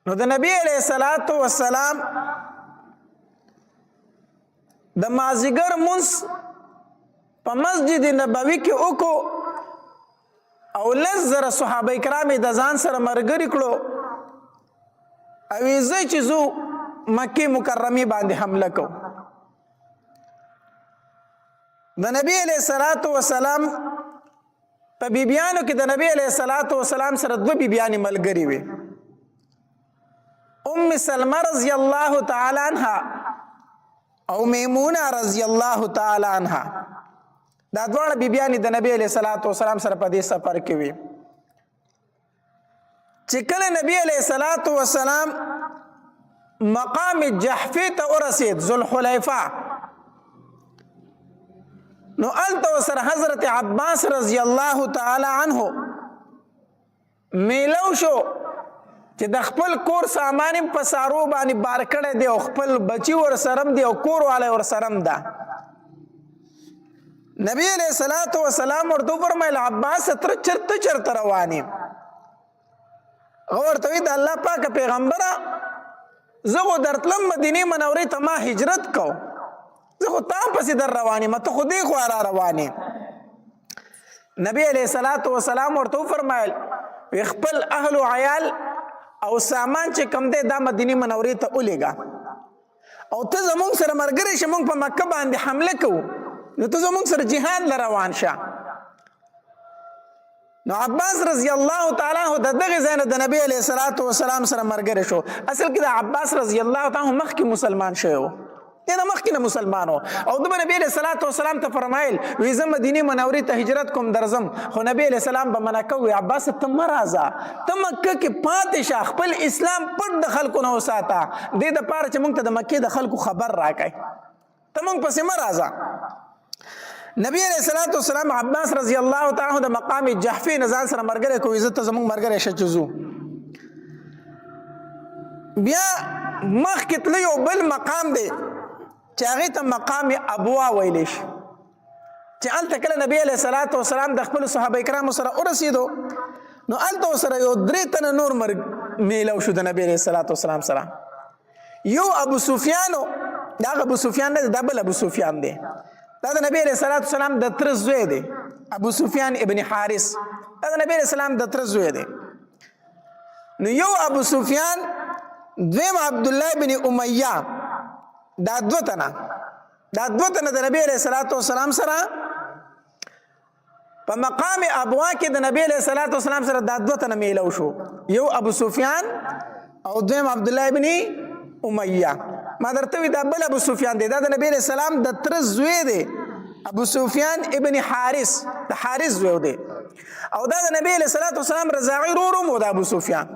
نو د نبی علیہ الصلوۃ والسلام د مازیګر مونږ په مسجد نبوي کې وکړو او 10,000 صحابه کرام د ځان سره مرګري کړو او زه چې زو مکه مکرمه باندې حمله کو د نبی علیہ الصلوۃ والسلام په بیبیانو کې د نبی علیہ الصلوۃ والسلام سره دوه بیبیانې ملګری وي ام سلمہ رضی الله تعالی عنها او میمونه رضی الله تعالی عنها دا دواړه بیبیانې د نبی علیہ الصلوۃ والسلام سره په دې سفر کې وي چې کله نبی علیہ الصلوۃ والسلام مقام جحفی ته ورسید ذوالحلیفہ نو الته سره حضرت عباس رضی الله تعالی عنه میلو شو چې د خپل کور سامان په سارو باندې بار کړی دی او خپل بچی ور سرم دی او کور والا ور سرم ده نبی علیہ الصلوۃ والسلام ورته فرمایل عباس تر چرته رواني ورته د الله پاک پیغمبره زه درتلم مدینه منورې ته ما هجرت کو زه خو تام پسې در رواني مته خو دې خو را رواني نبی علیہ الصلوۃ والسلام ورته فرمایل خپل اهل او عیال او سامان چې کم دی دا مدینه منورې ته ولېږه او ته زمونږ سره مرګري شې مونږ په مکه باندې حمله کوو نو ته زمونږ سره جهاد له روان شه نو عباس رضی الله تعالی عنہ د دغه ځای نه د نبی علیہ الصلوۃ والسلام سره مرګري شو اصل کې د عباس رضی الله تعالی عنہ مخکې مسلمان شوی دنه مخکې مسلمانو او د نبی علیہ الصلوۃ والسلام ته فرمایل وی زه مدینه منورې ته هجرت کوم درځم خو نبی علیہ السلام به منع کوي عباس ته مرزا ته مکه کې پاتې شه خپل اسلام پټ د خلکو نه وساته دې د پاره چې موږ ته د مکه د خلکو خبر راکای ته موږ پسې مرزا نبی علیہ الصلوۃ والسلام عباس رضی الله تعالی عنہ د مقام جحفی نزان سره مرګره کوي عزت زموږ مرګره شچزو بیا مخ کې یو بل مقام دی چې هغه ته مقام ابوا ویل شي چې الته کله نبی علیہ الصلوۃ والسلام د خپل صحابه کرام سره ورسېدو نو الته سره یو درې تن نور مرګ میلو شو د نبی علیہ الصلوۃ والسلام سره یو ابو سفیان دا ابو سفیان نه د ابو سفیان دی دا د نبی علیہ الصلوۃ والسلام د تر زوی دی ابو سفیان ابن حارث دا د نبی علیہ السلام د تر زوی دی نو یو ابو سفیان دویم عبد الله بن امیہ دا دو تنه د نبی علیہ الصلوۃ والسلام سره په مقام ابوا کې د نبی علیہ الصلوۃ والسلام سره دا دو تنه میلو شو یو ابو سفیان او دویم عبد الله ابن امیہ ما درته وی دا بل ابو سفیان دی دا د نبی علیہ السلام د تر زوی دی ابو سفیان ابن حارث د حارث زوی دی او دا د نبی علیہ الصلوۃ والسلام رضاعی رورو مو د ابو سفیان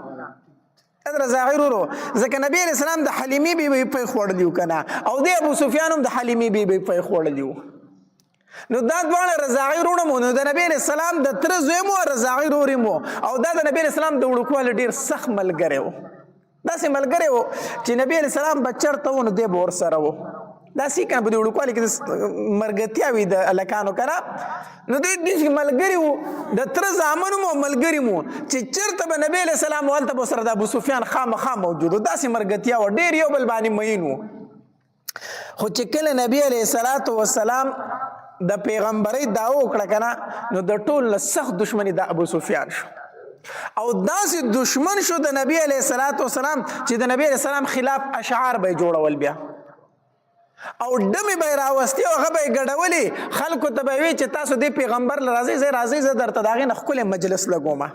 رضاعی رورو ځکه نبی علیہ السلام د حلیمی بی بی په خوړلیو کنه او د ابو سفیان هم د حلیمی بی بی په خوړلیو نو دا دواړه رضاعی رورو مو نو د نبی علیہ السلام د تر زوی مو رضاعی روري مو او دا د نبی علیہ السلام د وړوکوال ډیر سخت ملګری وو داسې ملګری وو چې نبی علیہ السلام بچرته ونه دی بور سره وو داسې کنه په وړوکوال کې مرګتیا وي د الکانو کنه نو دې ملګری وو د تر زامن مو ملګری مو چې چرته به نبی علیہ السلام ولته به سره د ابو سفیان خامخا موجود داسې مرګتیا و ډیر یو بل باندې مین وو خو چې کله نبی علیہ الصلوۃ والسلام د پیغمبري داو کړه کنه نو د ټول سخت دشمنی د ابو سفیان شو او داسې دشمن شو د نبی علیہ الصلوۃ والسلام چې د نبی علیہ السلام خلاف اشعار به جوړول بیا او دمه به راوستي او هغه به ګډولي خلکو ته به وی چې تاسو د پیغمبر راځي زه درته داغه نخکل مجلس لګوم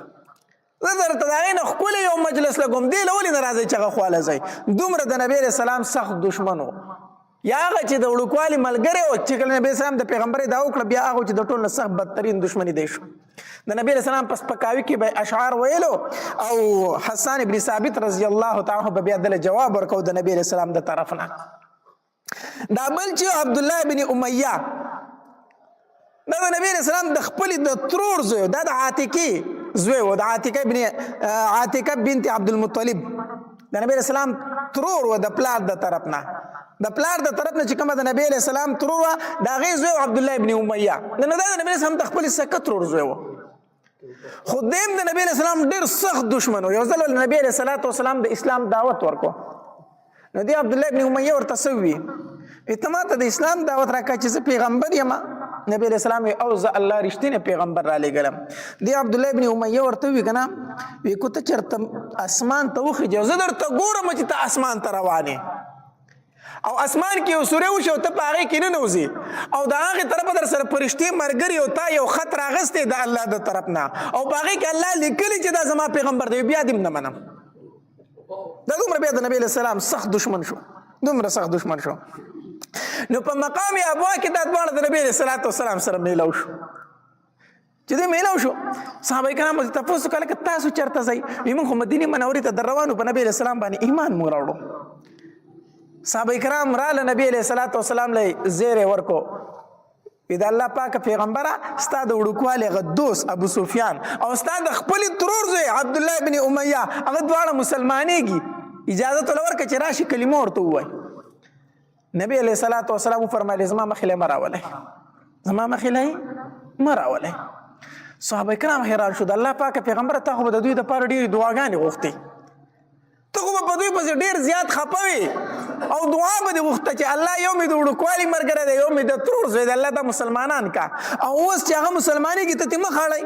زه درته داغه نخکل یو مجلس لګوم دی لولې ناراضي چې خواله زي دومره د نبی علیہ السلام سخت دشمنو یا هغه چې د وړوکوالي ملګری او چې کله نبی اسلام د پیغمبر دا وکړه بیا هغه چې د ټولو سخت بدترین دشمنی دی شو د نبی اسلام پس پکاوي کې به اشعار ویلو او حسان ابن ثابت رضی الله تعالی عنہ بیا د جواب ورکو د نبی اسلام د طرفنا دا بل چې عبد الله ابن امیہ دا د نبی اسلام د خپل د ترور زوی دا د عاتقه زوی و د عاتقه بنت عبد المطلب د نبی اسلام ترور و د پلار د طرفنا د پلار د طرف نه چې کومه د نبی علیہ السلام ترور دا غي زوی عبد الله ابن امیہ نو دا د نبی اسلام د خپل سکت ترور زوی و خو دیم د نبی علیہ السلام ډیر سخت دشمن و. یو ځل نبی علیہ الصلوۃ والسلام د اسلام دعوت ورکو نو دی عبد الله ابن امیہ ورته سوي ته ماته د اسلام دعوت راکړه چې زه پیغمبر یم. نبی علیہ السلام او زه الله رښتینی پیغمبر را لېږلم. دی عبد الله ابن امیہ ورته وی کنه وی کو ته چرته اسمان ته وخېږه زه درته ګورم چې ته اسمان ته روانې او اسمان کې یو سوری وشي او ته په هغې کې ننوځې او د هغې طرفه در سره فرشتې ملګري او تا یو خط راغستی د الله د طرف نه او په هغې کې الله لیکلي چې دا زما پیغمبر دی بیا دې نه منم. دا دومره بیا د نبی علیہ السلام سخت دشمن شو دومره سخت دشمن شو. نو په مقام ابوا کې دا دواړه د نبی علیہ السلام سره میلاو شو. چې دوی میلاو شو صحابه کرام ورته تپوس وکړه که تاسو چېرته ځئ وایي موږ خو مدینې منورې ته در روان په نبی علیہ السلام باندې ایمان موږ راوړو. صحابه کرام راله نبی علیہ السلام له زیری ورکو وی د الله پاک پیغمبره ستا د وړوکوالي هغه دوست ابو سفیان او ستا د خپلې ترور زوی عبدالله بن امیه هغه دواړه مسلمانېږي اجازه ته ورکړه چې راشي کلمه ورته ووایي. نبی علیہ السلام وفرمایل زما مخې مه راولئ زما مخې مه راولئ. صحابه کرام حیران شو د الله پاک پیغمبره تا خو به د دوی دپاره ډېرې دعاګانې غوښتې ته خو به په دوی پسې ډېر زیات خفه وې او دعا به دې غوښته چې الله یو مې د وړوکوالي ملګری دی یو مې د ترور زوی دی الله دا مسلمانان کا او اوس چې هغه مسلمانېږي ته ترې مه خاړئ.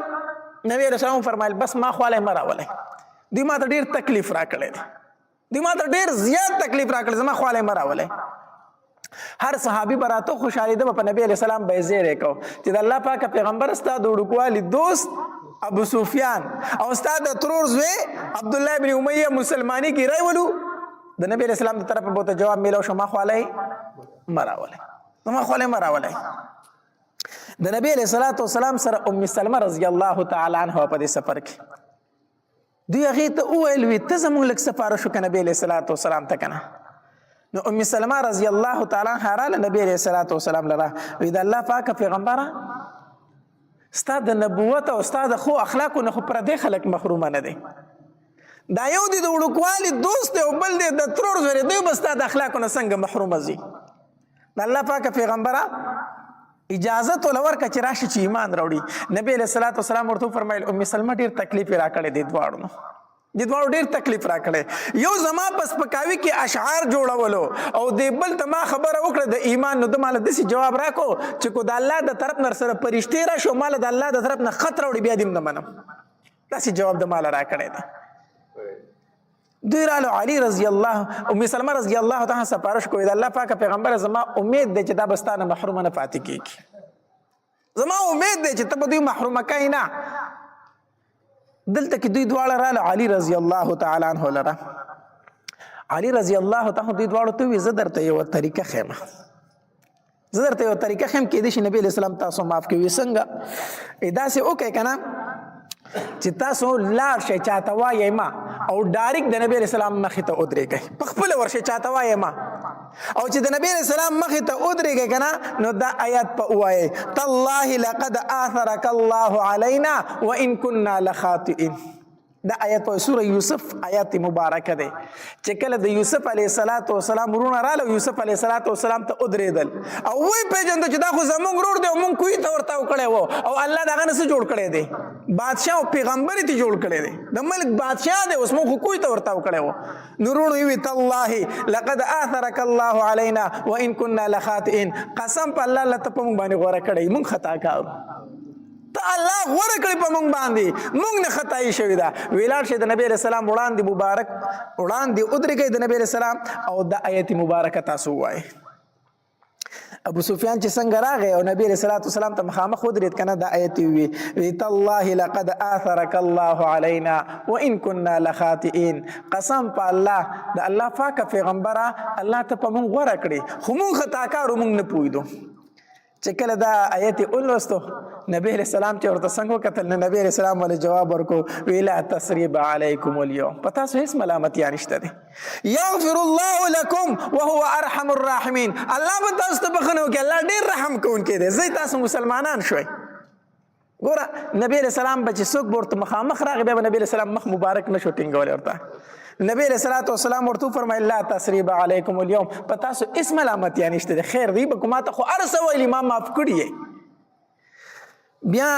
نبي علیه السلام وفرمایل بس ما خوالی مه راولئ دوی ما ته ډېر تکلیف راکړی دی دوی ما ته ډېر زیات تکلیف راکړی زما خوالی مه راولئ. هر صحابي به راته خوشحالېده به په نبي علیه السلام به یې زیری کو چې د الله پاکه پیغمبر ستا د وړوکوالي دوست ابو سفیان او ستا د ترور زوی عبدالله بن امیہ مسلمانی کی رای ولو د نبی علیہ السلام د طرف به ته جواب میلو شو ما خوالی مراولی ما خوالی مراولی. د نبی علیہ السلام سره ام سلمہ رضی الله تعالی عنها په دې سفر کې دوی هغې ته وویل وي ته زموږ لږ سپاره شو که نبی علیہ السلام ته که نه. نو ام سلمہ رضی الله تعالی عنها راله نبی علیہ السلام لره وی د الله پاکه پیغمبره ستا د نبوت او ستا د خو اخلاقو نه خو پردې خلک محرومه نه دی دا یو دی د وړوکوالي دوست دی او بل دی د ترور زوی دی دوی به ستا د اخلاقو نه څنګه محرومه ځي. د الله پاکه پیغمبره اجازه ته ورکړه چې راشي چې ایمان راوړي. نبی علیه السلام ورته وفرمایل ام سلمه ډېر تکلیف یې راکړی دی دواړو نو د دواړو ډېر تکلیف راکړی یو زما په سپکاوي کې اشعار جوړولو او د بل ته ما خبره وکړه د ایمان نو د ماله داسې جواب راکو چې کو د الله د طرف نه سره فرشتې راشي او ماله د الله د طرف نه خط راوړي بیا دې نه منم داسې جواب د ماله راکړی دی. دوی رالو علي رضی الله ام سلمہ رضی الله تعالی سپارش کوي د الله پاکه پیغمبر زما امید دی چې دا به ستا نه محرومه نه پاتې کېږي زما امید دی چې ته به دوی محرومه کوې نه. دلته کې دوی دواړه راله علي رضی الله تعالی عنه لره علي رضی الله تعالی دوی دواړو ته وی زه درته یوه طریقه ښیم زه درته یوه طریقه ښیم کېدای شي نبي علیه السلام تاسو معاف کوي څنګه داسې وکړئ که نه چې تاسو لاړ شئ چاته وایئ ما او ډایرکټ د نبي علیه السلام مخې ته ودرېږئ په خپله ورشئ چاته وایئ ما او چې د نبی علیہ السلام مخې ته ودرېږئ که نه نو دا آیات په ووایئ تالله لقد آثرک الله علینا وان کنا لخاطئین. دا آیت په سوره یوسف آیات مبارکه دی چې کله د یوسف علیه السلام ورونه راله یوسف علیه السلام ته ودرېدل او وی پېژنده چې دا خو زموږ ورور دی او موږ کوی ته ورته کړی و او الله د هغه نه څه جوړ کړی دی بادشاه او پیغمبر یې جوړ کړی دی د ملک بادشاه دی اوس موږ خو کوی ته ورته کړی و نو ورونو یې وی تالله لقد آثرک الله علینا وان کنا لخاطئین قسم په الله الله ته په موږ باندې غوره کړی موږ خطا کړو ته الله غوره کړی په موږ باندې موږ نه خطایي شوې ده. ولاړ شئ د نبی علیه السلام وړاندې مبارک وړاندې ودرېږئ د نبی علیه السلام او دا آیت مبارکه تاسو ووایئ. ابو سفیان چې څنګه راغی او نبی علیه السلام ته مخامخ ودرېد که نه دا آیت یې وی تالله لقد آثرک الله علینا وان کنا لخاطئین قسم په الله د الله پاکه پیغمبره الله ته په موږ غوره کړي خو موږ خطاکار موږ نه پوهېدو. چې کله دا آیت ولوستو نبی علیہ السلام چې ورته څنګه وکتل نو نبی علیہ السلام ولې جواب ورکو وی لا تثریب علیکم اليوم په تاسو هیڅ ملامتیا نشته دی یغفر الله لکم وهو ارحم الراحمین الله به تاسو ته بخښنه وکړي الله ډېر رحم کوونکی دی زه تاسو مسلمانان شوئ. ګوره نبی علیہ السلام به چې څوک به ورته مخامخ راغی بیا به نبی علیہ السلام مخ مبارک نشو ټینګولی ورته نبی علیہ السلام ورته وفرمایل لا تثریب علیکم اليوم په تاسو هیڅ ملامتیا نشته دی خیر دی به ما ته خو هر څه ویلي ما معاف کړي یې. بیا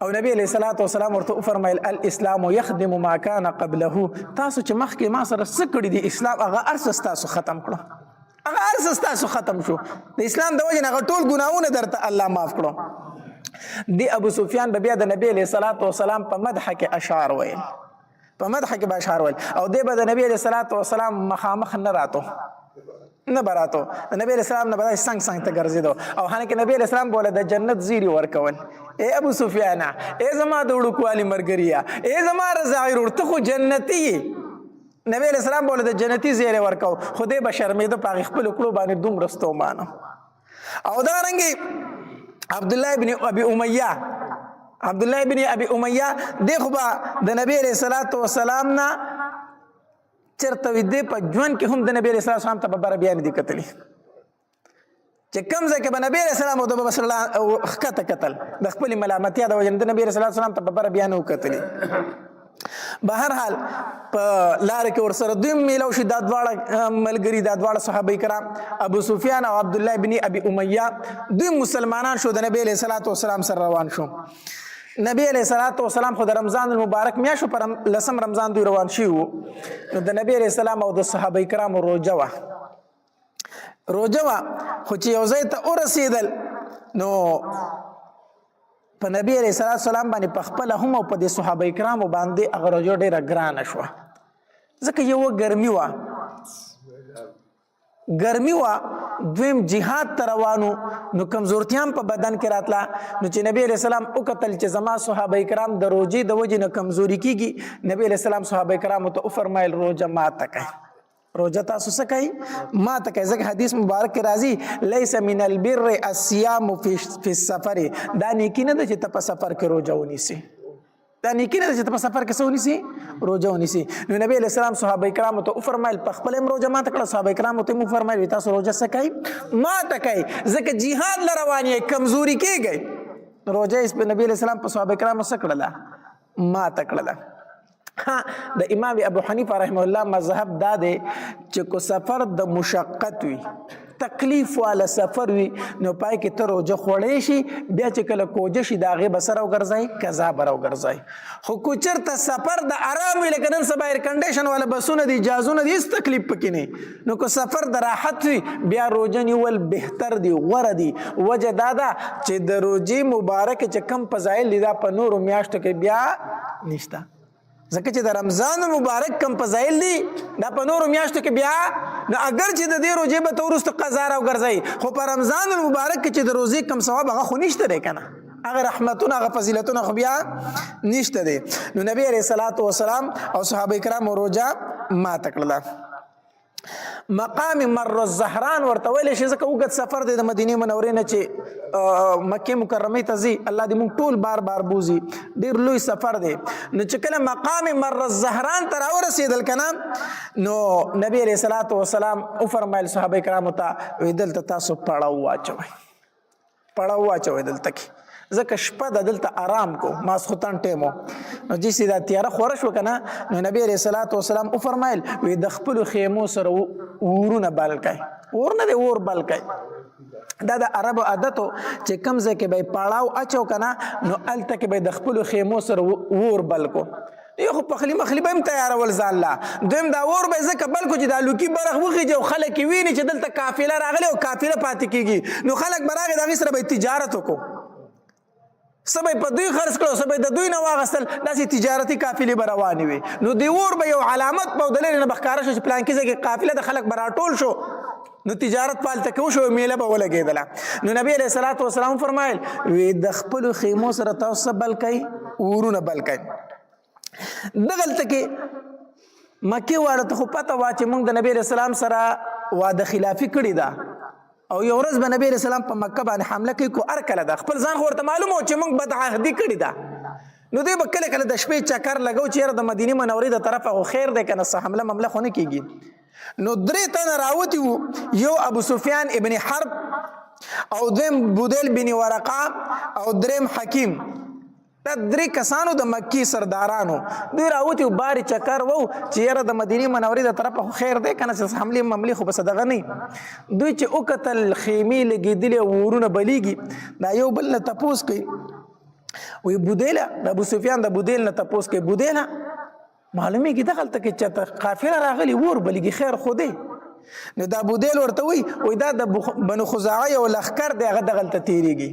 او نبی علیہ الصلوۃ والسلام ورته فرمایل الاسلام يخدم ما كان قبله تاسو چې مخکې ما سره څه کړي دي اسلام هغه ارس تاسو ختم کړو هغه ارس تاسو ختم شو د اسلام د وجه هغه ټول ګناهونه درته الله معاف کړو دی ابو سفیان بیا د نبی علیہ الصلوۃ والسلام په مدح کې اشعار ویل په مدح کې به اشعار ویل او دی به د نبی علیہ الصلوۃ والسلام مخامخ نه راتو نه براتو نبی علیہ السلام نه بدای څنګه څنګه ته ګرځیدو او هانکه نبی علیہ السلام بوله د جنت زیری ورکول اے ابو سفیان اے زما د وړوکوالی مرګریا اے زما رضاعی ورته خو جنتی نبی علیہ السلام بوله د جنتی زیری ورکاو خدای به شرمېده په خپل کړو باندې دوم رستو مانو او دا رنګي عبد الله ابن ابي اميه دغه د نبی علیہ الصلوۃ والسلام نه چرته دې په ژوند کې هم د نبی رسول الله صلی الله علیه بیان دي کتلی چې کوم ځکه به نبی رسول الله او صلی الله خطه قتل د خپل ملامتیا د وجه د نبی رسول الله صلی الله علیه وسلم بیان وکتلی بهر حال په لار کې ورسره دوی میلو شي د دواړه ملګری د دواړه صحابه کرام ابو سفیان او عبد الله ابن ابي اميه دوی مسلمانان شو د نبی علیہ الصلوۃ والسلام سره روان شو نبی علیہ الصلوۃ والسلام خو د رمضان المبارک میاشو پر لسم رمضان دوی روان شي وو نو د نبی علیہ السلام او د صحابه کرام روزه وا خو چې یو ځای ته ورسېدل نو په نبی علیہ السلام باندې په خپل هم او په د صحابه کرام باندې هغه روزه ډیره ګرانه شو ځکه یو ګرمي وا دویم جهاد ته روانو نو کمزورتیام په بدن کې راتله نو چې نبی علیہ السلام وکتل چې زما صحابه کرام د روزي د وجې نه کمزوري کیږي نبی علیہ السلام صحابه کرام ته فرمایل روزه ماته کوي روزه تاسو څه کوي ماته کوي ځکه حدیث مبارک کې راځي ليس من البر الصيام في السفر دا نیکی نه ده چې ته په سفر کې روزه ونیسي دا نیکی نه ده چې ته په سفر کې څه ونیسي روزه ونیسي نو نبی علیہ السلام صحابه کرام ته فرمایل په خپل روزه ماته کړه صحابه کرام ته فرمایل تاسو روزه څه کوي ماته کوي ځکه جهاد لروانی کمزوري کېږي روزه اس په نبی علیہ السلام په صحابه کرام څه کړله ماته کړله د امام ابو حنیفه رحمه الله مذهب دا دی چې کو سفر د مشقت وي تکلیف والا سفر وي نو پای کې ته روزه خوړې شي بیا چې کله کوجه شي د هغې به سره وګرځئ قضا به راوګرځئ خو که چېرته سفر د ارام وي لکه نن سبا ایر کنډیشن والا بسونه دي جازونه دي هېڅ تکلیف پکې نه نو که سفر د راحت وي بیا روزه نیول بهتر دي غوره دي وجه دا ده چې د روزې مبارکې چې کم فضایل دي دا په نورو میاشتو کې بیا نشته ځکه چې د رمضان مبارک کم فضایل دي دا په نورو میاشتو کې بیا نو اگر چې د دې روزې به ته وروسته قضا راوګرځئ خو په رمضان المبارک کې چې د روزې کم ثواب هغه خو نشته دی که نه هغه رحمتونه هغه فضیلتونه خو بیا نشته دی نو نبی علیہ الصلوۃ والسلام او صحابه کرامو روزه ماته کړله مقام مر الزهران ورته ویلی شي ځکه اوږد سفر دی د مدینې منورې نه چې مکې مکرمې ته ځي الله دې موږ ټول بار بار بوزي ډېر لوی سفر دی نو چې کله مقام مر الزهران ته راورسېدل که نه نو نبی علیہ الصلوۃ والسلام وفرمایل صحابه کرامو ته وایي دلته تاسو پړاو واچوئ دلته کې ځکه شپه د دلته آرام کو ماسخوتن ټیم و نو چې دا تیاره خوره شوه که نه نو نبی علیہ الصلوۃ والسلام وفرمایل وی د خپلو خیمو سره اورونه بل کړئ اور نه دی اور بل کړئ دا د عربو عادت و چې کوم ځای کې به یې پړاو اچو که نه نو هلته کې به یې د خپلو خیمو سره اور بل کو یو خو پخلی مخلی به هم تیارول ځان لا دویم دا اور به یې ځکه بل کو چې دا لوکي برخ وخیږي او خلک یې ویني چې دلته قافله راغلې او قافله پاتې کېږي نو خلک به راغې د هغې سره به یې تجارت وکړو څه به یې په دوی خرڅ کړو څه به یې د دوی نه واغستل داسې تجارتي قافلې به روانې وي نو د اور به یو علامت به د لرې نه به ښکاره شو چې پلانکي ځای کې قافله د خلک به راټول شو نو تجارت پالته کې وشو میله به ولګېدله نو نبی علیہ الصلوۃ والسلام فرمایل وی د خپلو خیمو سره تاسو بل کوئ اورونه بل کوئ دغلته کې مکې واړه ته خو پته وه چې موږ د نبی علیہ السلام سره واده خلافي کړې ده او یو ورځ به نبی علیہ السلام په مکه باندې حمله کوي کو هر کله ده خپل ځان خو ورته معلومه و چې موږ بدعهدي کړې ده نو دوی به کله کله د شپې چکر لګو چې یاره د مدینې منورې د طرفه خو خیر دی که نه څه حمله ممله خو نه کېږي نو درې تنه راوتي وو یو ابو سفیان ابن حرب او دویم بودیل بن ورقه او دریم حکیم دا درې کسانو د مکی سردارانو دوی راوتي وو بارې چکر وو چې یاره د مدینې منورې د طرفه خو خیر دی که نه چې حملې مملې خو بس دغه نه دوی چې وکتل خیمې لګېدلې او ورونه بلیږي دا یو بل نه تپوس کوي وی بودیله د ابو سفیان د بودیل نه تپوس کوي بودیله معلومیږي دغلته کې چېرته قافله راغلي اور بلګي خیر خو دی نو دا بودیل ورته وی دا د بنو خزاعه یو لښکر دی هغه دغلته تېرېږي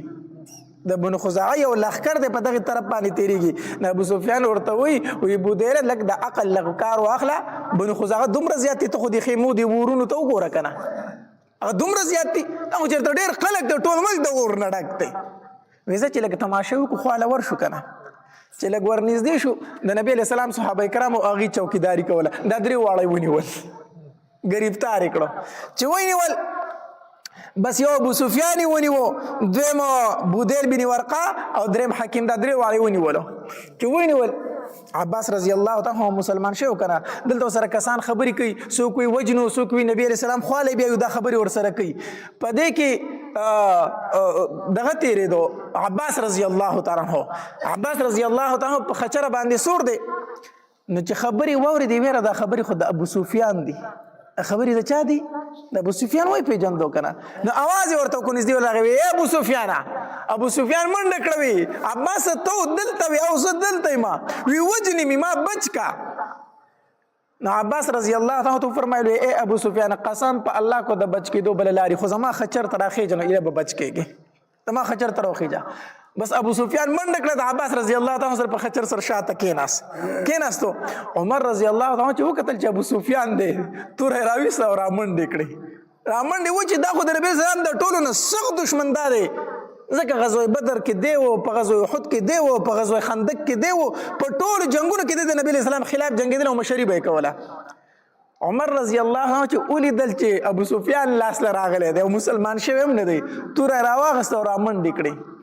د بنو خزاعه یو لښکر دی په دغې طرف باندې تېرېږي نو ابو سفیان ورته وی بودیله لږ د عقل لږ کار واخله بنو خزاعه دومره زیات دي ته خو د خیمو د ورونو ته وګوره که نه هغه دومره زیات دي دا خو چېرته ډېر خلک د ټول ملک د اور نه ډک دی ویزه چې لږ تماشه وکړو خواله ورشو که نه چې لږ ورنږدې شو د نبي علیه السلام صحابه کرامو هغې چوکیداري کوله دا درې واړه ونیول ګرفتار یې کړو چې ونیول بس یو ابو سفیان یې ونیو دویم بودیل بن ورقه او دریم حکیم دا درې واړه ونیولو چې ونیول عباس رضی الله تعالی عنہ مسلمان شو کنه دلته سره کسان خبرې کوي څوک وي وجنو څوک وي نبی علیہ السلام خواله بیا دا خبرې ورسره کوي په دې کې دغه تیرېدو عباس رضی الله تعالی عنہ عباس رضی الله تعالی عنہ په خچره باندې سور دی نو چې خبرې واورېدې ویره دا خبرې خو د ابو سفیان دي خبرې د چا دي د ابو سفیان وای پیژندو کنه نو आवाज ورته کو نږدې ورغی اے ابو سفیان منډه کړوي عباس ته دلته وی او زه دلته ما وی وجنی ما بچ کا نو عباس رضی الله تعالی عنہ فرمایلی اے ابو سفیان قسم په الله کو د بچ کېدو بل لاري خو زما خچر تراخې جن اله به بچ کېږي تما خچر تراخې جا بس ابو سفیان منډه کړه د عباس رضی الله تعالی عنہ سره په خچر سره شاته کېناستو عمر رضی الله تعالی عنہ چې وکتل چې ابو سفیان دی تور راويسته او را منډه کړې و چې دا خو د نبی سلام د ټولو نه سخت دشمن دی ځکه غزوه بدر کې دی او په غزوه احد کې دی او په غزوه خندق کې دی او په ټولو جنگونو کې د نبی اسلام خلاف جنگیدل او مشري به کوله عمر رضی الله عنه چې ولیدل چې ابو سفیان لاس له راغلی دی او مسلمان شوی هم نه دی تور راواغسته او را منډې کړې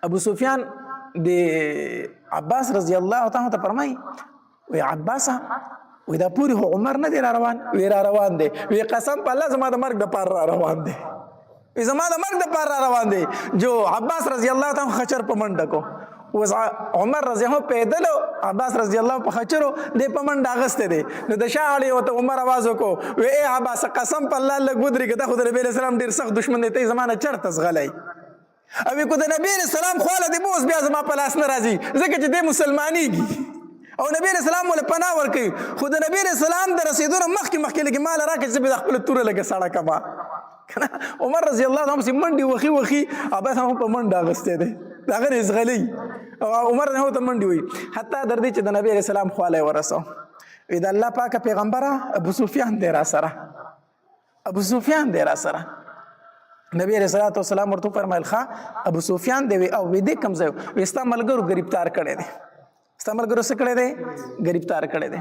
ابو سفیان د عباس رضی الله تعالی ته فرمایي وی عباسه وی دا پوری خو عمر نه دی را روان وی را روان دی وی قسم په الله زما د مرګ د پاره را روان دی وی زما د مرګ د پاره را روان دی جو عباس رضی الله تعالی خچر په منډه کو وز عمر رضی الله پیدل عباس رضی الله په خچرو د په منډه اغسته دی نو د شاعړي وته عمر आवाज وکړو وی اے عباس قسم په الله لګ ودرې کده خو د نبی اسلام ډیر سخت دشمن دی ته زمانه چرته زغلای او کو د نبی اسلام خواله دی بوس بیا زما په لاس نه راځي ځکه چې د مسلمانېږي او نبی اسلام ول پناه ورکي خو د نبی اسلام د رسیدو مخکې لګي مال راکې چې د خپل توره لګه سړه کما عمر رضی الله عنه منډي وخي عباس هم په منډه غسته دی دا غیر ازغلی او عمر نه ته منډي وي حتی در دې چې د نبی اسلام خواله ورسو اې د الله پاک پیغمبره ابو سفیان دی را سره نبی علیہ السلام ورته فرمایل ښه ابو سفیان دی او دې کم ځای وستا ملګرو گرفتار کړي دي گرفتار کړي دي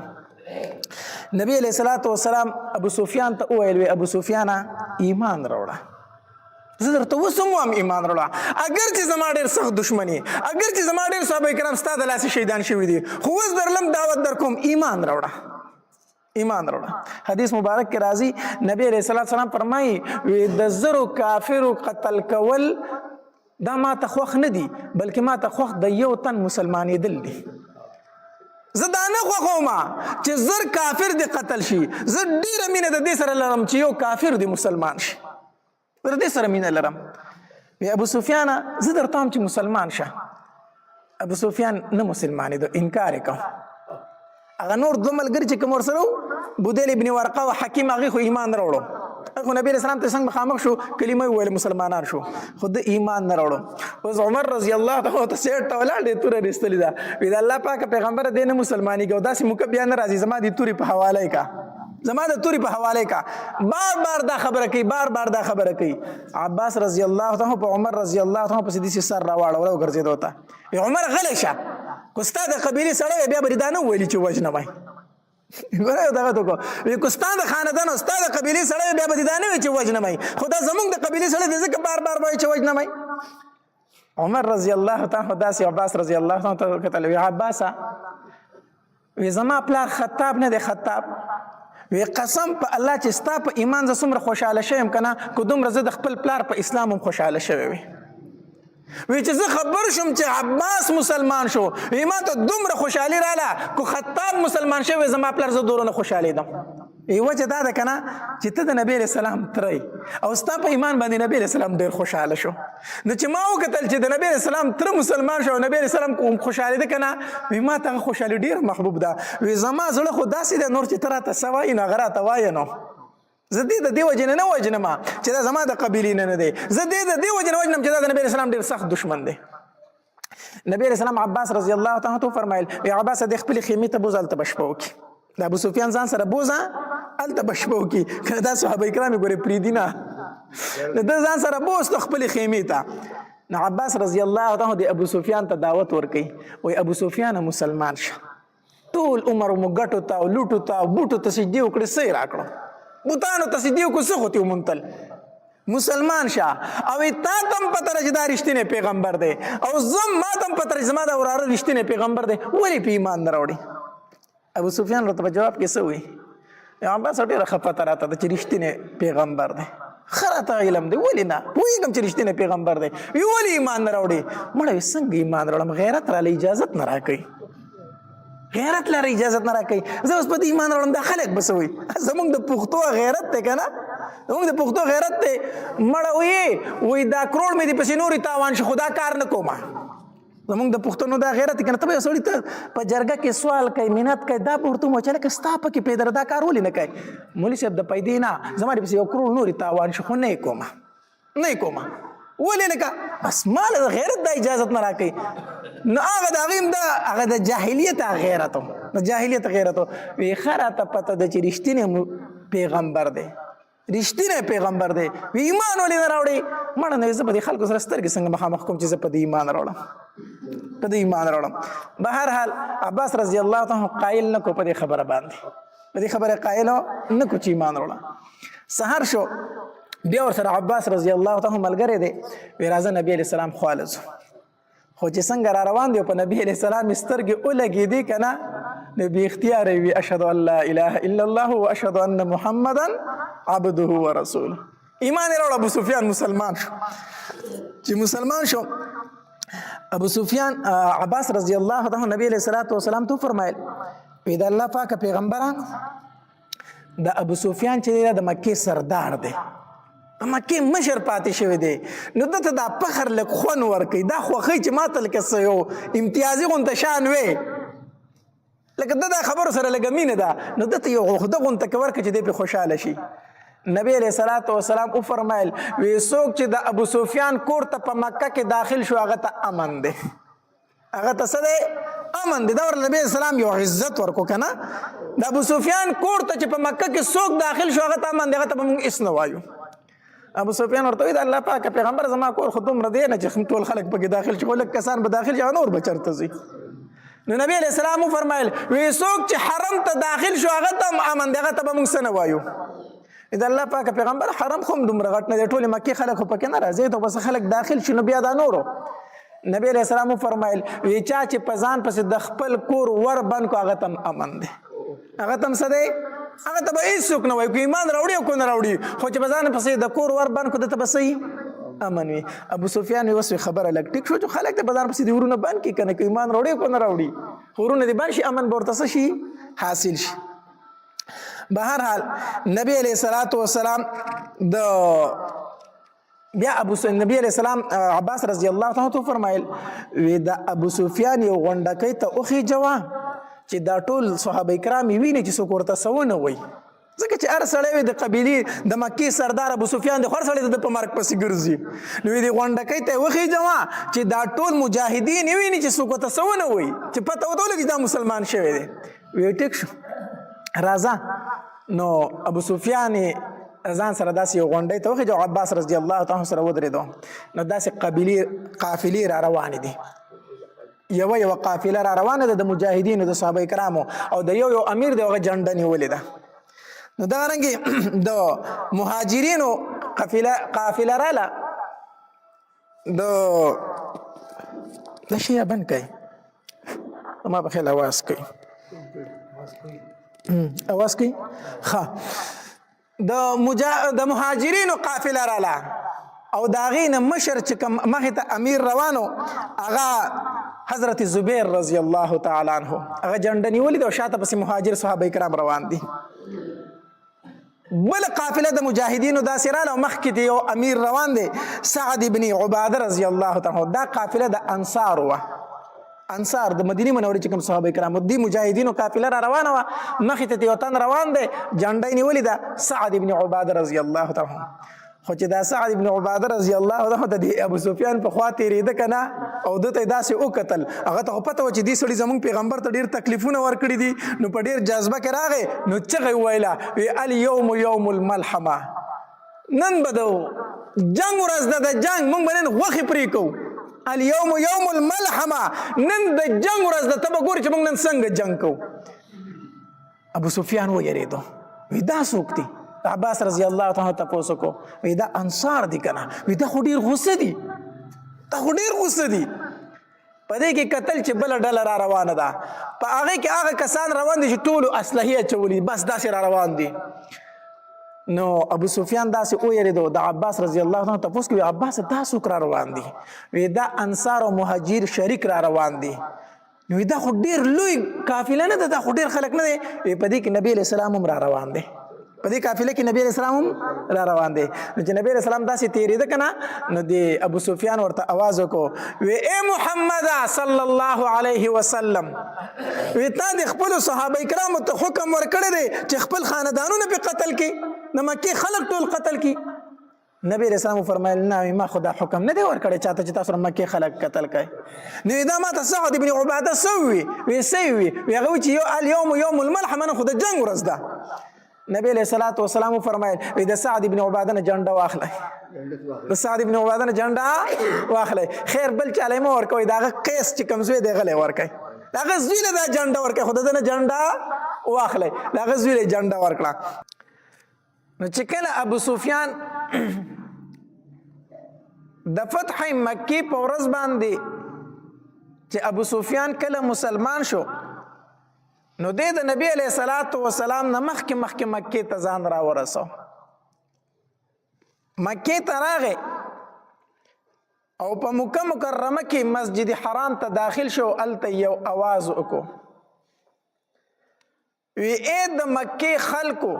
نبی علیہ السلام ابو سفیان ته وویل ابو سفیان ایمان راوړه زه درته وسم هم ایمان راوړه اگر چې زما ډېر سخت دشمنی اگر چې زما ډېر صحابه کرام ستا د لاسه شهیدان شوي دي خو اوس درلم دعوت در کوم ایمان راوړه حدیث مبارک کې راځي نبی علیہ السلام فرمایي د زرو کافرو قتل کول دا ما ته خوښ نه دي بلکې ما ته خوښ د یو تن مسلمانېدل دي زه دا نه خوښوم چې زر کافر دې قتل شي زه ډېره مینه د دې سره لرم چې یو کافر دې مسلمان شي د دې سره مینه لرم وی ابو سفیان زه درته وایم چې مسلمان شه ابو سفیان نه مسلمانېدو انکار یې کوم هغه نور دوه ملګري چې کوم ورسره بودیل ابن ورقه او حکیم هغې خو ایمان نه راوړو خو نبی اسلام ته څنګه مخامخ شو کلمه ویل مسلمانان شو خو د ایمان نه راوړو اوس عمر رضی الله تعالی عنہ سیټ ته ولاړ دی توره رستلی دا وی د الله پاک پیغمبر دې نه مسلمانېږي او داسې موقع بیا نه راځي زما د تورې په حواله کا بار دا خبره کوي عباس رضی الله تعالی په عمر رضی الله تعالی په دې سر راوړو او ګرځېدو ته عمر غلی شه کو ستا د قبیلې سړی بیا بریدانه ویلي چې وجنه وای ګوره دغه تو کو وی کو ستا د خاندان او ستا د قبیلې سړی بیا بریدانه وی چې وجنه وای خدا زمونږ د قبیلې سړی د ځکه بار وای چې وجنه وای عمر رضی الله تعالی داسې عباس رضی الله تعالی کتل وی عباس وی زما پلار خطاب نه دی خطاب وی قسم په الله چې ستا په ایمان ز څومره خوشاله شوم کنه کو دومره زه د خپل پلار په اسلام هم خوشاله شوی وي وی چې زه خبر شوم چې عباس مسلمان شو ما ته دومره خوشحالي رااله کو خطاب مسلمان شوی زما پلار زه دورونه خوشحالېدم وجه دا ده که نه چې ته د نبی علیه السلام تری او ستا په ایمان باندې نبی علیه السلام ډېر خوشحاله شو نو چې ما وکتل چې د نبی علیه السلام تره مسلمان شو او نبی علیه السلام خوشحالېده که نه وی ما ته هغه خوشحالي ډېره محبوب ده وی زما زړه خو داسې دی نور چې ته راته څه وایي نو هغه راته وایه نو زه دې د دې وجې نه وژنم چې دا زما د قبیلې نه دی زه دې د دې وجې نه وژنم چې دا د نبی علیه السلام ډېر سخت دشمن دی نبی علیه السلام عباس رضی الله تعالی عنه فرمایل وی عباس د خپلې خیمې ته بوځه هلته به شپه وکړي د ابو سفیان ځان سره بوځه هلته به شپه وکړي که دا صحابه کرام یې ګورې پرېږدي نه د ده ځان سره بوسته خپلې خیمې ته نو عباس رضی الله تعالی د ابو سفیان ته دعوت ورکوي وایي ابو سفیان مسلمان شه ټول عمر مو ګټو ته او لوټو ته او بوټو ته سجدې وکړې څه یې راکړو بوتانو ته سجدې وکړو څه خو تې ومونتل مسلمان شه او تا ته هم پته ده چې دا رښتینی پیغمبر دی او ما ته هم پته ده چې زما دا وراره رښتینی پیغمبر دی ولې په ایمان نه راوړي ابو سفیان راته په جواب کې څه وایي عباس ډېره خفته راته ده چې رښتینی پیغمبر دی ښه راته علم دی ولې نه پوهېږم چې رښتینی پیغمبر دی ولې ایمان نه راوړي مړه څنګه ایمان راوړم غیرت راله اجازت نه راکوي غیرت لره اجازت نه راکوي زه اوس په دې ایمان راوړم دا خلک به څه وایي زموږ د پښتو غیرت دی که نه زموږ د پښتو غیرت دی مړه وایي دا کروړ مې دې پسې نورې تاوان شي خو دا کار نه کومه زموږ د پښتنو دا غیرت دی که نه ته به یو سړي ته په جرګه کې سوال کوي منت کوي دا به ورته ووایي چې لکه ستا پکې پیدره دا کار ولې نه کوي مولي صاحب د پیدې نه زما دې پسې یو کروړ نورې تاوان شي خو نه یې کومه نه یې کومه ولې نه که بس ما له غیرت دا اجازت نه راکوي نو هغه د هغې هم هغه د جاهلیت غیرت د جاهلیت غیرت وی ښه راته پته ده چې رښتینی پیغمبر دی رښتینی پیغمبر دی وی ایمان ولې نه راوړې مړه نو زه په دې خلکو سره سترګې څنګه مخامخ کوم چې زه په دې ایمان راوړم په دې ایمان راوړم بهرحال عباس رضی الله تعالی قایل نه کو په دې خبره باندې په دې خبره قایل نه کو چې ایمان راوړم سحر شو بیا ورسره عباس رضی الله تعالی ملګری دی وی راځه نبی علیه السلام خواله ځو خو چې څنګه را روان دی په نبی علیه السلام سترګې ولګېدې که نه نو بې اختیاره وي اشهد ان لا اله الا الله و اشهد ان محمدا عبده و رسوله ایمان یې راوړ ابو سفیان مسلمان شو چې مسلمان شو ابو سفیان عباس رضی الله تعالی نبی علیه السلام ته فرمایل وی د الله پاکه پیغمبره د ابو سفیان چې دی د مکې سردار دی د مکې مشر پاتې شوی دی نو دته دا فخر لږ خوند ورکوي دا خوښوي چې ما ته لکه څه یو امتیازي غونته شان وی لکه ده دا خبرو سره لږه مینه ده نو دته یو عهده غونته کې ورکړي چې دی پرې خوشحاله شي نبی علیه الصلاة والسلام وفرمایل وی څوک چې د ابو سفیان کور ته په مکه کې داخل شو هغه ته امن دی هغه ته څه دی امن دی دا ورله نبی السلام یو عزت ورکو که نه د ابو سفیان کور ته چې په مکه کې څوک داخل شو هغه ته امن دی هغه ته به موږ هېڅ نه وایو ابو سفیان ورته وایي د الله پاکه پیغمبر زما کور خو دومره دی نه چې ټول خلک پکې داخل شي خو لږ کسان به داخل شي نور به چېرته ځي نو نبی علیه السلام وفرمایل وی څوک چې حرم ته داخل شو هغه ته هم امن دی هغه ته به موږ څه نه وایو د الله پاکه پیغمبر حرم خو هم دومره غټ نه دی ټولې مکې خلک خو پکې نه راځي ته بس خلک داخل شي نو بیا دا نورو نبی علیه السلام وفرمایل وی چا چې په ځان پسې د خپل کور ور بند کو هغه ته هم امن دی هغه ته هم څه دی هغه ته به هېڅوک نه وایي که ایمان راوړي او که نه راوړي خو چې په ځان پسې د کور ور بند کو دته به څه امن وي ابو سفیان اوس خبره لږ ټیک شو چې خلک د په ځان پسې د ورونه بند کړي که نه که ایمان راوړي او که نه راوړي ورونه دې بند شي امن به ورته څه شي حاصل شي بهرحال نبی علیه الصلاة والسلام بیا نبی علیه السلام عباس رضی الله تعالی عنہ فرمایل وی د ابو سفیان یو غونډکۍ ته وخېجوه چې دا ټول صحابه کرام یې ویني چې څوک ورته څه ونه وایي ځکه چې هر سړی وي د قبیلې د مکې سردار ابو سفیان دی خو هر سړی د په مرګ پسې ګرځي نو دې غونډکۍ ته یې وخېجوه چې دا ټول مجاهدین یې ویني چې څوک ورته څه ونه وایي چې پته ورته ولګي دا مسلمان شوی دی وی ټیک شو راځه نو ابو سفیان ځان سره داسې یو غونډۍ ته وخېجو عباس رضی الله تعالی سره ودرېدو نو داسې قافلې را روانې دي یوه قافله را روانه ده د مجاهدینو د صحابه کرامو او د یو امیر دی هغه جنډه نیولې ده نو دغه رنګې د مهاجرینو قافله راله د شی بند کوي ما په خیال اواز کوي اواز کوي ښه د مهاجرینو قافله راله او د هغې نه مشر چې کوم مخې ته امیر روانو هغه حضرت زبیر رضی الله تعالی عنه هغه جنډه نیولې ده او شاته پسې مهاجر صحابه کرام روان دي. بل قافله د مجاهدینو داسې راله او مخکې د یو امیر روان دی سعد بن عباده رضی الله تعالی عنه. دا قافله د انصار وه، انصار د مدینې منورې چې کوم صحابه کرام دي مجاهدینو قافله را روانه وه، مخې ته یو تن روان دی جنډه یې نیولې ده سعد بن عباده رضی الله تعالی عنه. خو چې دا سعد بن عباده رضی الله عنه د ابو سفیان په خوا تېرېده که نه او ده ته یې داسې وکتل، هغه ته خو پته وه چې دې سړي زموږ پیغمبر ته ډېر تکلیفونه ورکړي دي، نو په ډېر جذبه کې راغی نو چغه یې وویله وی الیوم یوم الملحمه، نن به د جنګ ورځ ده، د جنګ موږ به نن غوښې پرې کوو. الیوم یوم الملحمه، نن د جنګ ورځ ده، ته به ګورې چې موږ نن څنګه جنګ کوو. ابو سفیان ویرېدو، وی دا څوک دي؟ عباس رضی الله تعالی تپوس کو وی دا انصار دي کنه، وی دا خو ډیر غصه دي، دا خو ډیر غصه دي. په دې کې قتل چې بل ډله را روانه ده، په هغه کې هغه کسان روان دي چې ټولو اسلحې اچولي بس داسې را روان دي. نو ابو سفیان داسې ویرېدو، د عباس رضی الله عنه تپوس کوي عباس دا څوک را روان دي؟ وی دا انصار او مهاجر شریک را روان دي. نو دا خو ډیر لوی قافله نه ده، دا خو ډیر خلک نه دی. په دې کې نبی علیہ السلام هم را روان دی، په دې قافله کې نبی علیہ السلام هم را روان دی. نو چې نبی علیہ السلام داسې تېرېده که نه نو د ابو سفیان ورته آواز وکړو وی ای محمد صلی الله علیه وسلم، وی تا د خپلو صحابه کرامو ته حکم ورکړی دی چې خپل خاندانونه پې قتل کړي، د مکې خلک ټول قتل کړي. نبی علیہ السلام فرمایل نه ما خو دا حکم نه دی ورکړی چاته چې تاسو مکې خلک قتل کړئ. نو دا ما ته سعد بن عباده څه ووي؟ وی څه یې وي؟ وی هغه وایي چې الیوم یوم الملحمه، نن خو د جنګ ورځ ده. نبی علیہ الصلوۃ والسلام فرمایل د سعد بن عباده نه جنډه واخلئ، د سعد بن عباده نه جنډه واخلئ، خیر بل چاله مو ورکوئ، د هغه قیس چې کوم زوی دی هغه له ورکئ، د هغه زوی له دا جنډه ورکئ، خو د ده نه جنډه واخلئ، د هغه زوی له جنډه ورکړه. نو چې کله ابو سفیان د فتح مکې په ورځ باندې چې ابو سفیان کله مسلمان شو نو د نبی علیہ الصلوۃ والسلام نه مخکې مکې ته ځان را ورسو. مکې ته راغی او په مکه مکرمه کې مسجد حرام ته داخل شو. هلته یو آواز وکړو وی ای د مکې خلکو،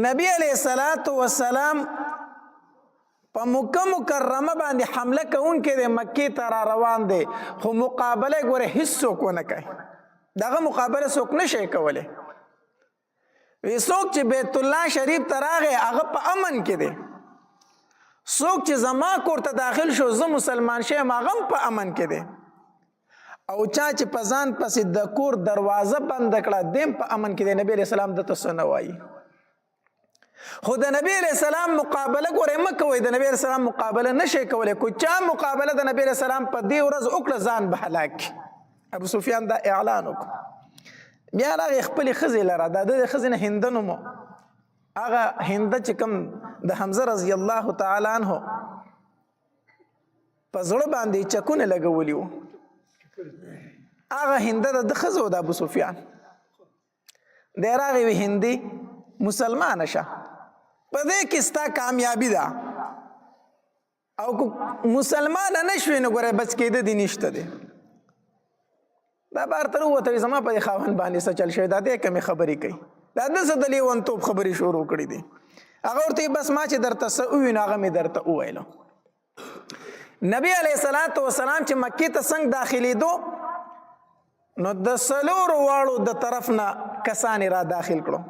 نبی علیہ الصلوۃ والسلام په مکه مکرمه باندې حمله کوونکی دی، مکې ته را روان دی، خو مقابله یې ګوره هېڅ څوک ونه کوي، دغه مقابله څوک نه شي کولی. وی څوک چې بیت الله شریف ته راغی هغه په امن کې دی، څوک چې زما کور ته داخل شو زه مسلمان شیم هغه هم په امن کې دی، او چا چې په ځان پسې د کور دروازه بنده کړه دیم په امن کې دی. نبی علیہ السلام دته څه نه وایي، خو د نبی علیہ السلام مقابله ګورئ مه کوئ، د نبی علیہ السلام مقابله نه شي کولی. کو چا مقابله د نبی علیہ السلام په دې ورځ وکړه ځان به هلاک. ابو سفیان دا اعلان وکړو. بیا راغی خپلې ښځې لره، دا د ښځې نه هنده نوم و، هغه هنده چې کوم د حمزه رضی الله تعالی عنه په زړه باندې چکونه لګولي وو، هغه هنده د ښځه و د ابو سفیان. دی راغی وی هندي مسلمانه شه، په دې کې ستا کامیابي ده، او مسلمانه نه شوې نو ګوره بچ کېده دې نشته دی. دا بار تر ووته وي زما په دې خاوند باندې څه چل شوی، دا دې کمې خبرې کوي، دا ده څه د لیونتوب خبرې شروع کړي دي. هغه ورته بس ما چې درته څه ووي نو هغه مې درته وویلو. نبی علیہ الصلوۃ والسلام چې مکې ته څنګه داخلېدو نو د څلورو واړو د طرف نه کسان را داخل کړو،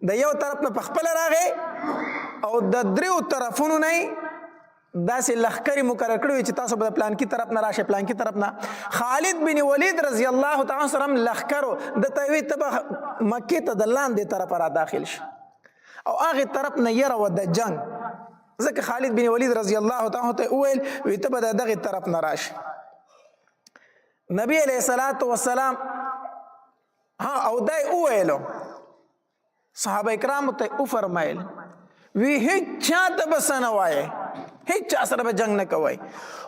د یو طرف نه په خپله راغی او د دریو طرفونو نه داسې لښکرې مقرر کړي وي چې تاسو به د پلانکي طرف نه راشئ، پلانکي طرف نه. خالد بن ولید رضی الله تعالی عنه سره هم لښکرو دته وی ته به مکې ته د لاندې طرفه را داخل شي او هغې طرف نه یره وه د جنګ، ځکه خالد بن ولید رضی الله تعالی عنه ته وویل وی ته به د دغې طرف نه راشي. نبی علیہ الصلوۃ والسلام او دا یې وویلو، صحابه کرامو ته وفرمایل وی هیڅ چا ته به څه نه وایئ، هیڅ چا سره به جنګ نه کوئ،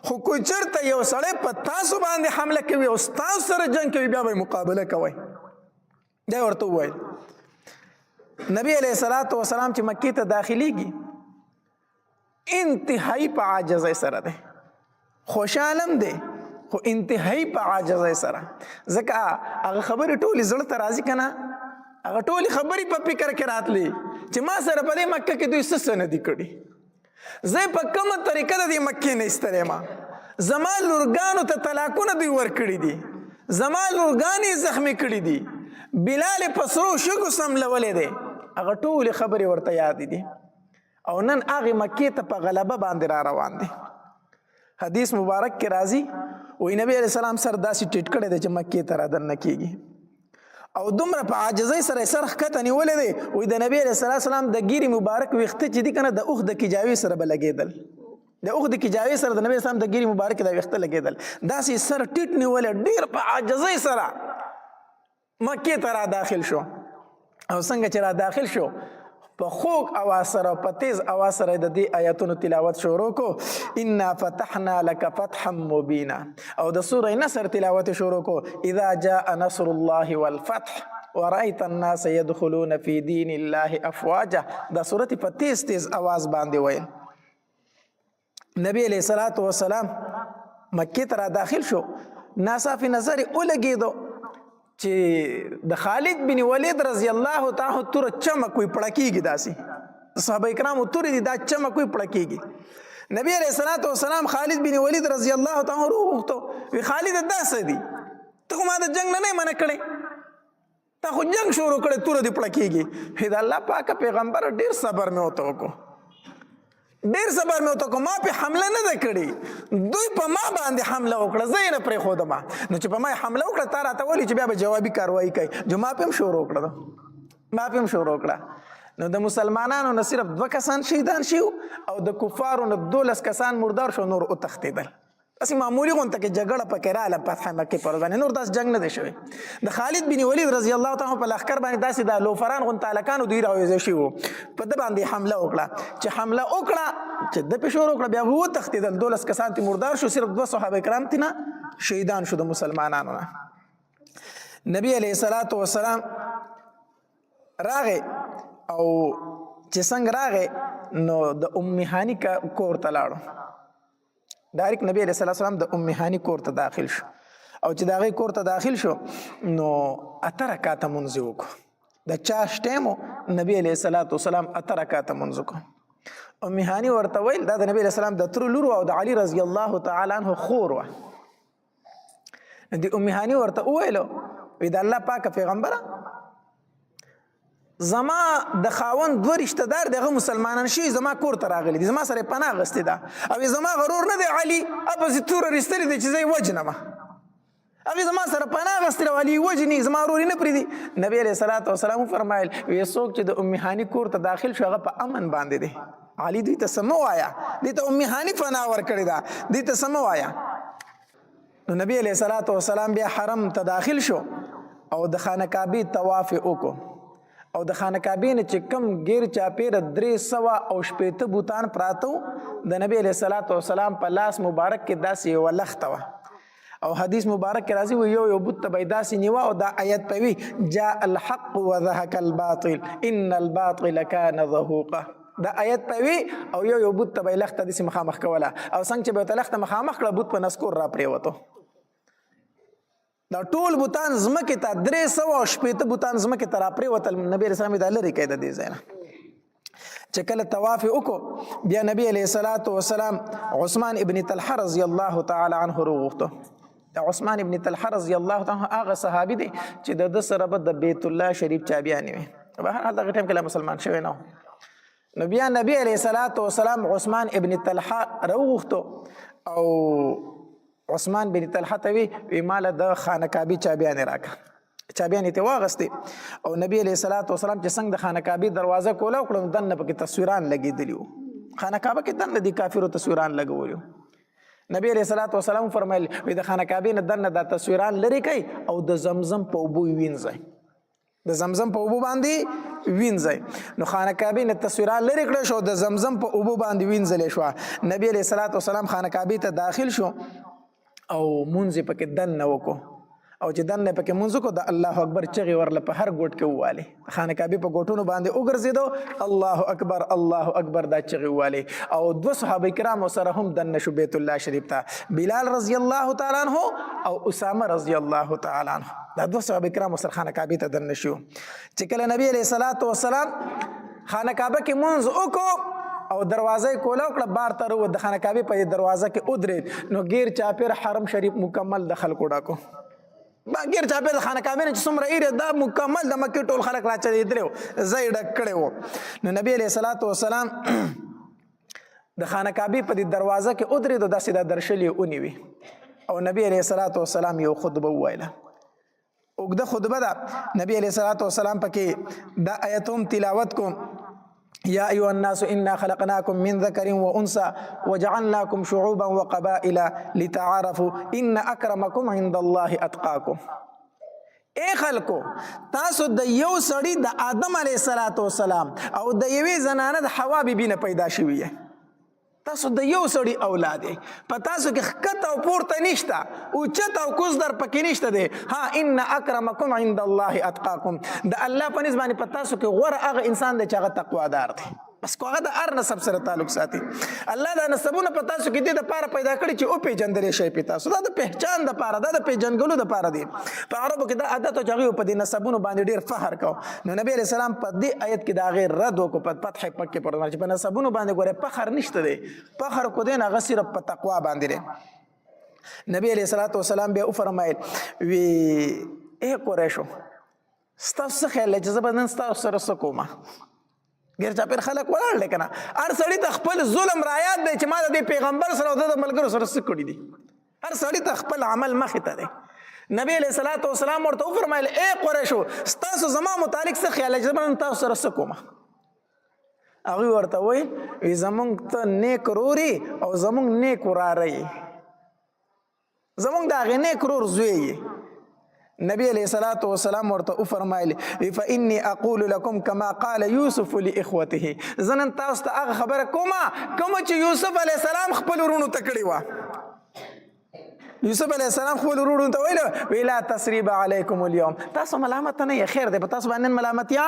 خو که چېرته یو سړی په تاسو باندې حمله کوي او ستاسو سره جنګ کوي بیا به یې مقابله کوئ. دا یې ورته وویل. نبی علیہ الصلوۃ والسلام چې مکې ته داخلیږي انتهایی په عاجزۍ سره دی، خوشحالم دی خو انتهایی په عاجزۍ سره. ځکه هغه خبرې ټولې زړه ته راځي که نه، هغه ټولې خبرې په فکر کې راتلې چې ما سره په دې مکه کې دوی څه نه دي کړي، زه په کومه طریقه د دې مکې نه ایستلی ما، زما لورګانو ته طلاقونه دوی ورکړي دي، زما لورګانې زخمي کړي دي، بلال په سرو شګو سملولی دی. هغه ټولې خبرې ورته یادې دي او نن هغې مکې ته په غلبه باندې را روان دی. حدیث مبارک کې راځي وایي نبی علیه السلام سر داسې ټیټ کړی دی چې مکې ته را دننه کېږي او دومره په عاجزۍ سره یې سر ښکته نیولی دی. وایي د نبي علیه السلام د ګیرې مبارک ویښته چې دي که نه د اوښ د کجاوې سره به لګېدل، د اوښ د کجاوې سره د نبي اسلام د ګیرې مبارک د ویښته لګېدل، داسې سر ټیټ نیولی ډېر په عاجزۍ سره مکې ته را داخل شو. او څنګه چې را داخل شو په خوږ اواز سره په تیز اواز سره د دې آیاتونو تلاوت شروع کو، انا فتحنا لك فتحا مبینا، او د سوره نصر تلاوت شروع کو، اذا جاء نصر الله والفتح ورأيت الناس يدخلون في دين الله افواجا. دا سورت په تیز تیز اواز باندې ویل. نبی علیہ الصلوۃ والسلام مکې ته را داخل شو، ناصاف نظر ولګېدو چې د خالد بن ولید رضی الله تعالی توره چمک وي پړکېږي، داسې صحابه کرامو تورې دي دا چمک وي پړکېږي. نبی علیہ الصلوۃ والسلام خالد بن ولید رضی الله تعالی وغوښتو، وی خالد دا څه دي، ته خو ما د جنګ نه منع کړی، تا خو جنګ شروع کړی توره دې پړکېږي. د الله پاکه پیغمبر ډېر صبر مې ورته وکړو، ډېر صبر مې ورته وکړو، ما پې حمله نه ده کړې، دوی په ما باندې حمله وکړه، زه یې نه پرېښودم. نو چې په ما یې حمله وکړه تا راته ولي چې بیا به جوابي کاروایي کوي، جو ما پې هم شروع کړه، ما پې هم شروع کړه. نو د مسلمانانو نه صرف 2 کسان شهیدان شي او د کفارو نه 12 کسان مردار شو، نور وتښتېدل. داسې معمولي غونته کې جګړه پکې راغله فتح مکې پر باندې، نور داسې جنګ نه دی شوی. د خالد بن ولید رضی الله تعالی په لښکر باندې داسې د لوفران غونته هلکانو دوی راویځه شوي وو، په ده باندې حمله وکړه. چې حمله وکړه چې ده پې شروع وکړه بیا به وتښتېدل، 12 کسان ترې مردار شو، صرف 2 صحابه کرام ترې نه شهیدان شو د مسلمانانو نه. نبی علیه الصلاة والسلام راغی او چې څنګه راغی نو د ام هانی کور ته لاړو، ډایرکټ نبی علیه السلام د ام هانی کور ته داخل شو او چې د هغې کور ته داخل شو نو 8 رکعاته مونځ یې وکړو. د چاش ټایم نبی علیه السلام 8 رکعاته مونځ وکړو. ام هانی ورته ویل دا د نبی علیه السلام د تره لور او د علي رضی الله تعالی عنه خور وه. د ام هانی ورته وویلو وی د الله پاکه پیغمبره زما د خاوند 2 رشته دار دغه مسلمانان شي زما کور ته راغلي دي، زما سره پناه غستې ده او زما غرور نه دی علي اپسې توره رستلې دی چې زه یې وجنم، هغې زما سره پناه غستې ده علي یې وجني، زما ورور یې نه پرېږدي. نبي علیه الصلاة والسلام وفرمایل وی څوک چې د ام هانی کور ته داخل شو هغه په امن باندې دی، علي دوی ته څه مه وایه، دوی ته ام هانی پناه ورکړې ده، دوی ته څه مه وایه. نو نبی علیه الصلاة والسلام بیا حرم ته داخل شو او د خانه کعبې طواف یې وکړو او د خانه کعبې نه چې کم ګیر چاپېره 380 بوتان پراته وو، د نبی علیه الصلاة والسلام په لاس مبارک کې داسې یوه لخته وه او حدیث مبارک کې راځي یو بوت ته به یې داسې نیوه او دا آیت به وي جاء الحق وذهق الباطل ان الباطل كان زهوقا. دا آیت به وي او یو بوت ته به یې لخته داسې مخامخ کوله او څنګه چې به ورته لخته مخامخ کړه بوت په نسکور را پرېوتو. دا ټول بوتان ځمکې ته 380 بوتان ځمکې ته را پرېوتل. نبي علیه السلام یې دا لرې کړی د دې ځای نه. چې کله طواف یې وکړو بیا نبي علیه الصلاة والسلام عثمان ابن طلحه رضی الله تعالی عنه راوغوښتو. عثمان ابن طلحه رضی الله تعالی عنه هغه صحابي دی چې د ده سره به د بیت الله شریف چابیانې وي، بهرحال دغه ټایم کې لا مسلمان شوی نه و. نو بیا نبي علیه الصلاة والسلام عثمان ابن طلحه راوغوښتو او عثمان بن طلحه ته وی ماله د خانه کعبې چابیانې راکړه. چابیانې ترې واغستې او نبي علیه الصلاة والسلام چې څنګه د خانه کعبې دروازه کوله وکړه نو دننه پکې تصویران لګېدلي وو، خانه کعبه کې دننه دي کافرو تصویران لګولي وو. نبی علیه الصلاة والسلام فرمایل وی د خانه کعبې نه دننه دا تصویران لرې کوي او د زمزم په اوبو یې وینځئ، د زمزم په اوبو باندې وینځئ. نو خانه کعبې نه تصویران لرې کړه شو، د زمزم په اوبو باندې وینځلې شوه. نبی علیه الصلاة والسلام خانه کعبې ته داخل شو او مونځ یې پکې دننه وکړو او چې دنه پکې مونږ کو د الله اکبر چغې ورله په هر ګوټ کې واله خانه کعبه په ګوټونو باندې وګرځیدو الله اکبر دا چغې واله او دو صحابه کرام سره هم دنه شو بیت الله شریف ته بلال رضی الله تعالی عنہ او اسامه رضی الله تعالی عنہ دا دو صحابه کرام سره خانه کعبه ته دنه شو چې کله نبی علیہ الصلوۃ والسلام خانه کعبه کې مونږ وکړو او دروازه کوله کړه بار تر و د خانه کعبه په دروازه کې ودرې نو غیر چاپیر حرم شریف مکمل دخل کوډا کو با غیر چاپیر خانه کعبه نه څومره ایره دا مکمل د مکه ټول خلک راچې درو زای ډک کړو نو نبی علیہ الصلوۃ والسلام د خانه کعبه په دروازه کې ودرې د داسې د درشلې اونیوي او نبی علیہ الصلوۃ والسلام یو خطبه ویله اوګه خطبه ده نبی علیہ الصلوۃ والسلام پکې دا آیتوم تلاوت کوم يا أيها الناس إنا خلقناكم من ذكر وأنثى وجعلناكم شعوبا وقبائل لتعارفوا إن أكرمكم عند الله أتقاكم اے خلکو تاسو د یو سړی د آدم علیه السلام او د یوې زنانه د حوا بیبي نه پیدا شوی تاسو د یو سړی اولاد په تاسو کې خکته او پورته نشته او چته او کوز در پکې نشته دی ها ان اکرمکم عند الله اتقاکم د الله په نسبت په تاسو کې غوره هغه انسان دی چې هغه تقوا دار دی بس کوغه د ار نسب سره تعلق ساتي الله دا نسبونه په تاسو کې د لپاره پیدا کړی چې او پیجندلې شي په تاسو دا د پہچان د لپاره دا د پیجنګلو د لپاره دی په عربو کې دا عادت او جغي په دې نسبونو باندې ډیر فخر کو نو نبی رسول الله په دې آیت کې دا غیر رد وکړو په فتح پکې پر چې په نسبونو باندې ګوره فخر نشته دی فخر کو دین هغه صرف په تقوا باندې دی نبی علیہ الصلوۃ والسلام به فرمایل وی اے قریشو ستاسو خیال چې زبردن ستاسو سره سکوما غیر چا پر خلک ولاړ لیکنه هر سړی ته خپل ظلم رایات دی چې ما د پیغمبر سره او د ملګرو سره سکړی دي هر سړی ته خپل عمل مخې ته دی نبی علیہ الصلوۃ والسلام ورته فرمایل اے قریشو ستاسو زما متعلق څه خیال چې زبردن تاسو سره سکوما هغه ورته وای زمونږ ته نیک روري او زمونږ نیک وراره زمونږ دا غ نیک رور زوی نبی علیہ الصلوۃ والسلام ورته فرمایلی فإني أقول لكم كما قال يوسف لإخوته زنن تاسو ته هغه خبره کومه چې یوسف علیہ السلام خپل ورونو ته کړی و یوسف علیہ السلام خپل ورونو ته ویلا تسریب علیکم اليوم تاسو ملامت نه خیر دی په تاسو باندې ملامت یا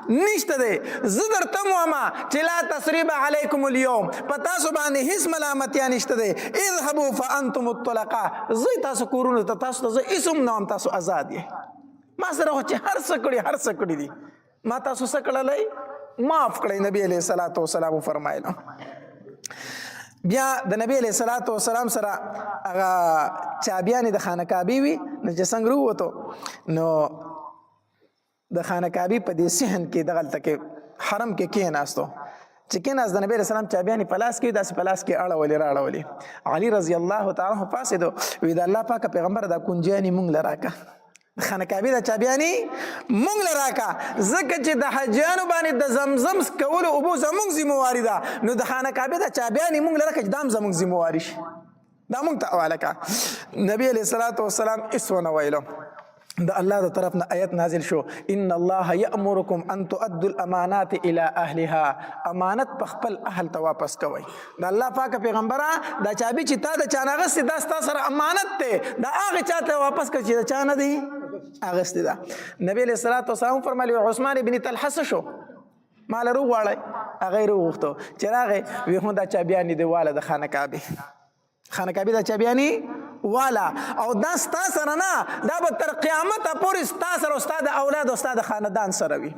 نشته دی زه درته وایم چې لا تسریب علیکم اليوم په تاسو باندې هیڅ ملامت یا نشته دی اذهبوا فانتم الطلقاء زه تاسو کورونو ته تاسو ته اسم نام تاسو آزاد یې ما سره چې هر څه کړی دي ما تاسو څه کړلای معاف کړی نبی علیہ الصلوۃ والسلام فرمایله بیا د نبی علیہ الصلوۃ والسلام سره هغه چابیان د خانه کعبه وی نو چې څنګه وروته نو د خانه کعبه په دې صحن کې دغلته کې حرم کې کېناستو چې کېناست د نبی رسول الله چابیان پلاس کې داس پلاس کې اړولې راړولې علي رضی الله تعالی عنہ پاسې دو وی د الله پاک پیغمبر دا کنجانی مونږ لراکا خانه کعبه د چابیانی مونږ لراکا زکه چې د حجانو باندې د زمزم کول او بو زمونږ ذمہواری ده نو د خانه کعبه د چابیانی مونږ لراکا چې دام زمونږ ذمہواری شي دا مونږ ته حواله کا نبی علیہ الصلوۃ والسلام اسونه ویلو د الله د طرف نه آیت نازل شو ان الله یامرکم ان تؤدوا الامانات الى اهلها امانت په خپل اهل ته واپس کوئ د الله پاک پیغمبره دا چابي چې تا د چانغه سي دا ستاسو سره امانت ته دا هغه چاته واپس کړي چې چا نه دی اغست ده نبی علیہ الصلوۃ والسلام فرمایلی عثمان ابن طلحه شو مال رو واړی غیر وغوښتو چې راغی وی هم دا چابیانی دیواله د خانه کعبه د چابیانی والا او دا ستا سره نه دا به تر قیامت پورې ستا سره استاد اولاد استاد خاندان سره وي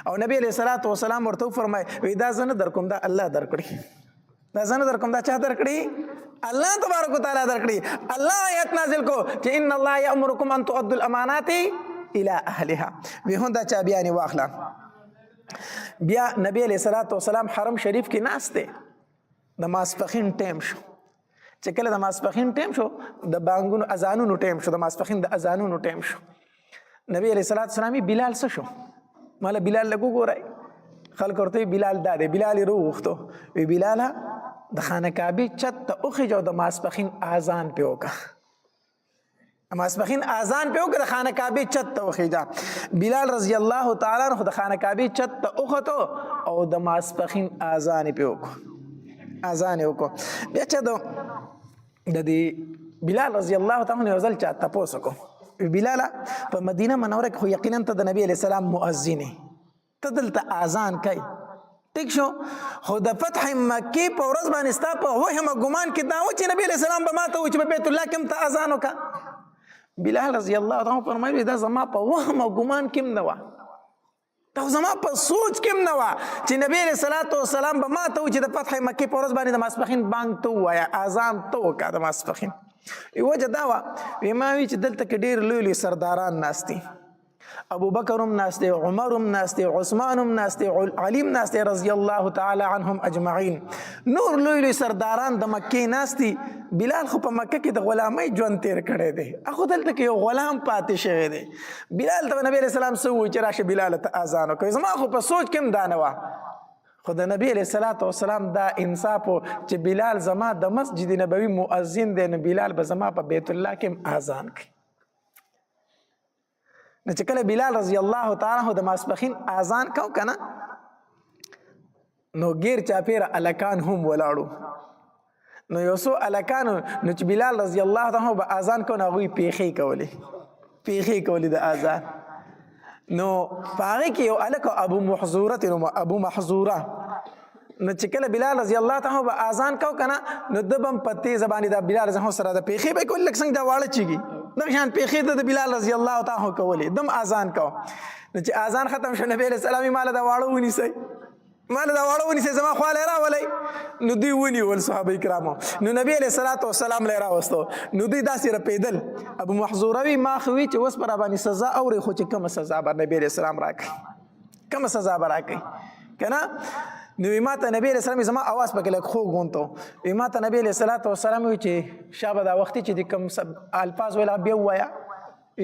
او نبی علیہ الصلوۃ والسلام ورته فرمای وی دا زنه در کوم دا الله درکړي دا زنه در کوم دا چا درکړي الله تبارک وتعالى درکړي الله آیت نازل کو چې ان الله یامرکم ان تؤدوا الامانات الى اهلها به هندا چا بیان واخلا بیا نبی علیہ الصلوۃ والسلام حرم شریف کې ناشته د ماسپخین ټیم شو چې کله د ماسپخین ټیم شو د بانګونو اذانونو ټیم شو د ماسپخین د اذانونو ټیم شو نبی علیہ الصلوۃ والسلام بلال څه شو مالا بلال لګو ګورای خلک ورته بلال داده بلال روغتو وی بلال د خانه کعبه چت ته اوخه جو د ماسپخین اذان پیوکا ماسپخین اذان پیوکا د خانه کعبه چت ته اوخه جا بلال رضی الله تعالی عنہ د خانه کعبه چت ته اوخه او د ماسپخین اذان پیوکا اذان وکړو بیا چې د دې بلال رضی الله تعالی عنہ ځل چاته پوسکو بلاله په مدینه منوره کې خو یقینا ته د نبی علیہ السلام مؤذن ته دلته اذان کوي ټیک شو خو د فتح مکې په ورځ باندې ستا په وهم ګمان کې دا و چې نبی علیہ السلام به ماته و چې په بیت الله کې هم ته اذان وکړه بلال رضی الله عنه فرمایي دا زما په وهم ګمان کې نه و دا زما په سوچ کې نه و چې نبی علیہ الصلوۃ والسلام به ماته و چې د فتح مکې په ورځ باندې د ماسپخین بانګ ته وایا اذان ته وکړه د ماسپخین وجه دا و ما وی چې دلته کې ډېر لوی لوی سرداران ناستي ابو بکر هم ناسته عمر هم ناسته عثمان هم ناسته علی هم ناسته رضی الله تعالی عنهم اجمعین نور لوی لوی سرداران د مکې ناستی بلال خو په مکه کې د غلامۍ ژوند تیر کړی دی اخو دلته کې یو غلام پاتې شوی دی بلال ته نبی علیہ السلام سو چې راشه بلال ته اذان وکړي زما خو په سوچ کې هم دا نه وه خو د نبی علیہ الصلوۃ والسلام دا انصاف چې بلال زما د مسجد نبوي مؤذن دی نو بلال به زما په بیت الله کې اذان کوي نو چې کله بلال رضی الله تعالی عنہ د ماسپخین اذان کو کنه نو غیر چاپیره الکان هم ولاړو نو یو څو الکان نو چې بلال رضی الله تعالی عنہ به اذان کو نو غوي پیخي کولی د اذان نو پاره کې یو الک ابو محذوره نو چې کله بلال رضی الله تعالی عنہ به اذان کو کنه نو دبم پتی زبانی د بلال رضی الله سره د پیخي به کول لک څنګه دا واړه چیږي دغه پیخي د بلال رضی الله تعالی عنہ کولی دم اذان کو نو چې اذان ختم شو نبی علیہ السلام مال دا واړو ونیسي زما خواله راولي نو دی ونیول صحابه کرامو نو نبی علیہ الصلوۃ والسلام لرا واستو نو دی داسې رپیدل ابو محذوروی ما خوي چې وس پر باندې سزا اوري خو چې کوم سزا بر نبی علیہ السلام راکړي کوم سزا بر راکړي کنه نو ماته نبی علیہ السلام زما आवाज پکې لک خو غونټو ماته نبی علیہ الصلوۃ والسلام چې شابه دا وخت چې کوم الفاظ ولا بیا وایا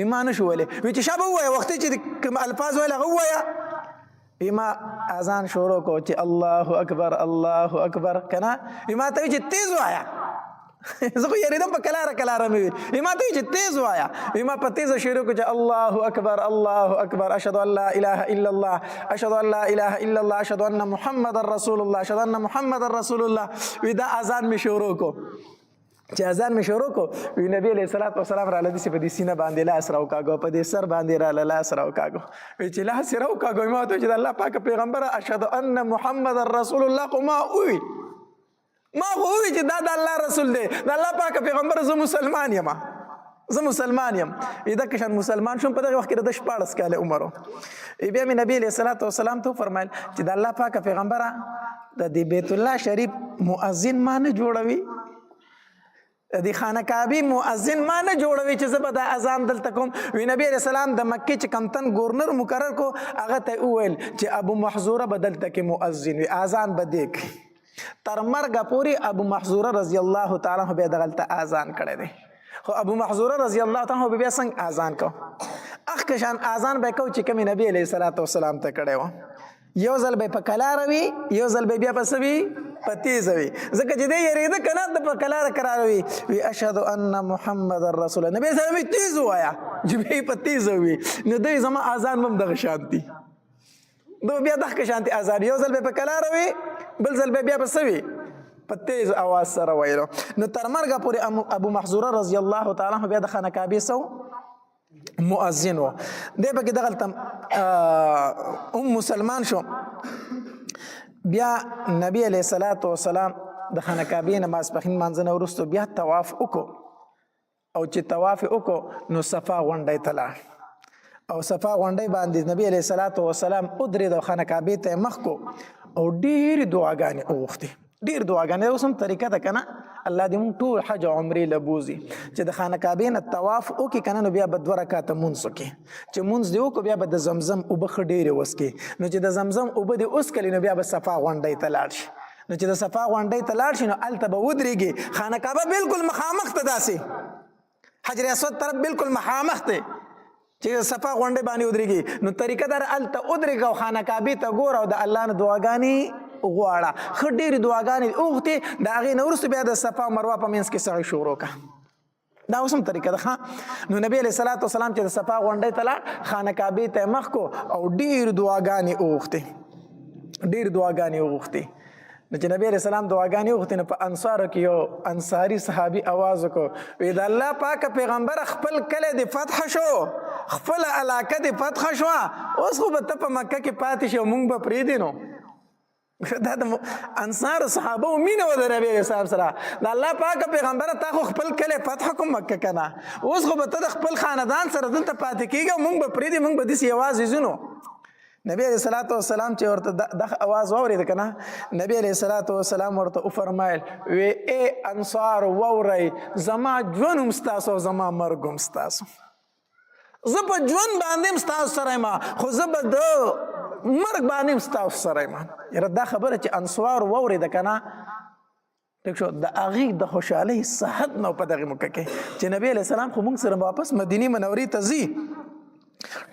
ایمان شو ولې چې شابه وایا وخت چې کوم الفاظ ولا وایا ما اذان شروع کو چې الله اکبر کنه ما ته چې تیز وایا زه خو یریدم په کلاره مې ما ته چې تیز وایا ما په تیز شروع کو چې الله اکبر اشهد ان لا اله الا الله اشهد ان محمد رسول الله ودا اذان می شروع کو چې اذان می شروع کو نبی علیہ الصلوۃ والسلام را لدی په دې سینه باندې لاس راو کاغو په دې سر باندې را لاس راو کاغو چې لاس راو کاغو ما ته چې الله پاک پیغمبر اشهد ان محمد رسول الله ما وی چې دا د الله رسول دی د الله پاک پیغمبر زه مسلمان یم اذا کشان مسلمان شوم په دغه وخت کې د 14 کاله عمر بیا مې نبی علیہ الصلوۃ والسلام ته فرمایل چې د الله پاک پیغمبر د دې بیت الله شریف مؤذن ما نه جوړوي د خانه کعبه مؤذن ما نه جوړوي چې زه به د اذان دلته کوم وی نبی علیہ السلام د مکه چې کمتن گورنر مقرر کو هغه ته ویل چې ابو محذوره بدلته کې مؤذن وی اذان بدیک تر مرګ پوری ابو محذوره رضی الله تعالی عنہ به دغلته اذان کړی دی خو ابو محذوره رضی الله تعالی عنہ به څنګه اذان کو اخ کشان اذان به کو چې کوم نبی علیہ الصلوۃ والسلام ته کړی و یو ځل به په کلاروي یو ځل به بیا پسوي پتیزوي ځکه چې دې یریده کنه د په کلار کراروي وی اشهد ان محمد رسول الله نبی سلام تیز وایا چې به پتیزوي نو دې زما اذان هم دغه شانتي دو بیا دغه شانتي اذان یو ځل به په کلاروي بل ځل به بیا پسوي پتیز आवाज سره وایلو نو تر مرګه پورې ابو محذوره رضی الله تعالی عنہ بیا د خانه کعبه سو مؤذن و دی پکې دغلته مسلمان شو بیا نبی علیہ الصلوۃ والسلام د خانه کعبه نماز پخین مانځنه ورستو بیا طواف وکړو او چې طواف وکړو نو صفا غونډه ته لاړ او صفا غونډه باندې نبی علیہ الصلوۃ والسلام ادرې د خانه کعبه ته مخ کو او ډېر دعاګانې اوغختې ډېر دعاګانې اوس هم طریقه ده کنه الله دې مونږ ټول حج او عمرې لبوزي چې د خانه کعبې نه طواف وکړي کنه نو بیا به 2 رکعاته مونځ وکړي چې مونځ دې وکړو بیا به د زمزم اوبه ښه ډېرې وڅکي نو چې د زمزم اوبه دې وڅکلې نو بیا به صفا غونډۍ ته لاړ شي نو چې د صفا غونډۍ ته لاړ شي نو هلته به ودرېږي خانه کعبه بالکل مخامخ ته داسې حجر اسود طرف بالکل مخامخ ته چې صفا غونډۍ باندې ودرېږي نو طریقه دار هلته ودرېږه او خانه کعبې ته ګوره او د الله نه دعاګانې غواړه ښه ډېرې دعاګانې اوغتې د هغې نه وروسته بیا د صفا مروه په منځ کې سړی شروع کړه دا اوس هم طریقه ده نو نبی علیہ الصلوۃ والسلام چې د صفا غونډۍ ته لاړ خانه کعبې ته مخ کو او ډېرې دعاګانې اوغتې نو چې نبی علیہ السلام دعاګانې وغوښتې نو په انصارو کې یو انصاري صحابي آواز وکړو وی د الله پاکه پیغمبر خپل کلی د فتح شو خپله علاقه د فتح شوه اوس خو به ته په مکه کې پاتې شي او موږ به پرېږدې نو دا د انصار صحابه مینه وه د نبي علیه السلام سره د الله پاکه پیغمبره تا خو خپل کلی فتح کوم مکه که نه اوس خو به ته د خپل خاندان سره دلته پاتې کېږي او موږ به پرېږدې موږ به داسې یوازې ځو نو نبی علیہ الصلوۃ والسلام چې ورته دغه आवाज واورید کنه نبی علیہ الصلوۃ والسلام ورته وفرمایل وی اے انصار ووري زما ژوند مستاسو زما مرګ مستاسو زه په ژوند باندې مستاسو سره ما خو زه به د مرګ باندې مستاسو سره ما یره دا خبره چې انصار وورید کنه دښو د هغې د خوشحالۍ صحت نو په دغه موقع کې چې نبی علیہ السلام خو موږ سره واپس مدینه منورې ته ځي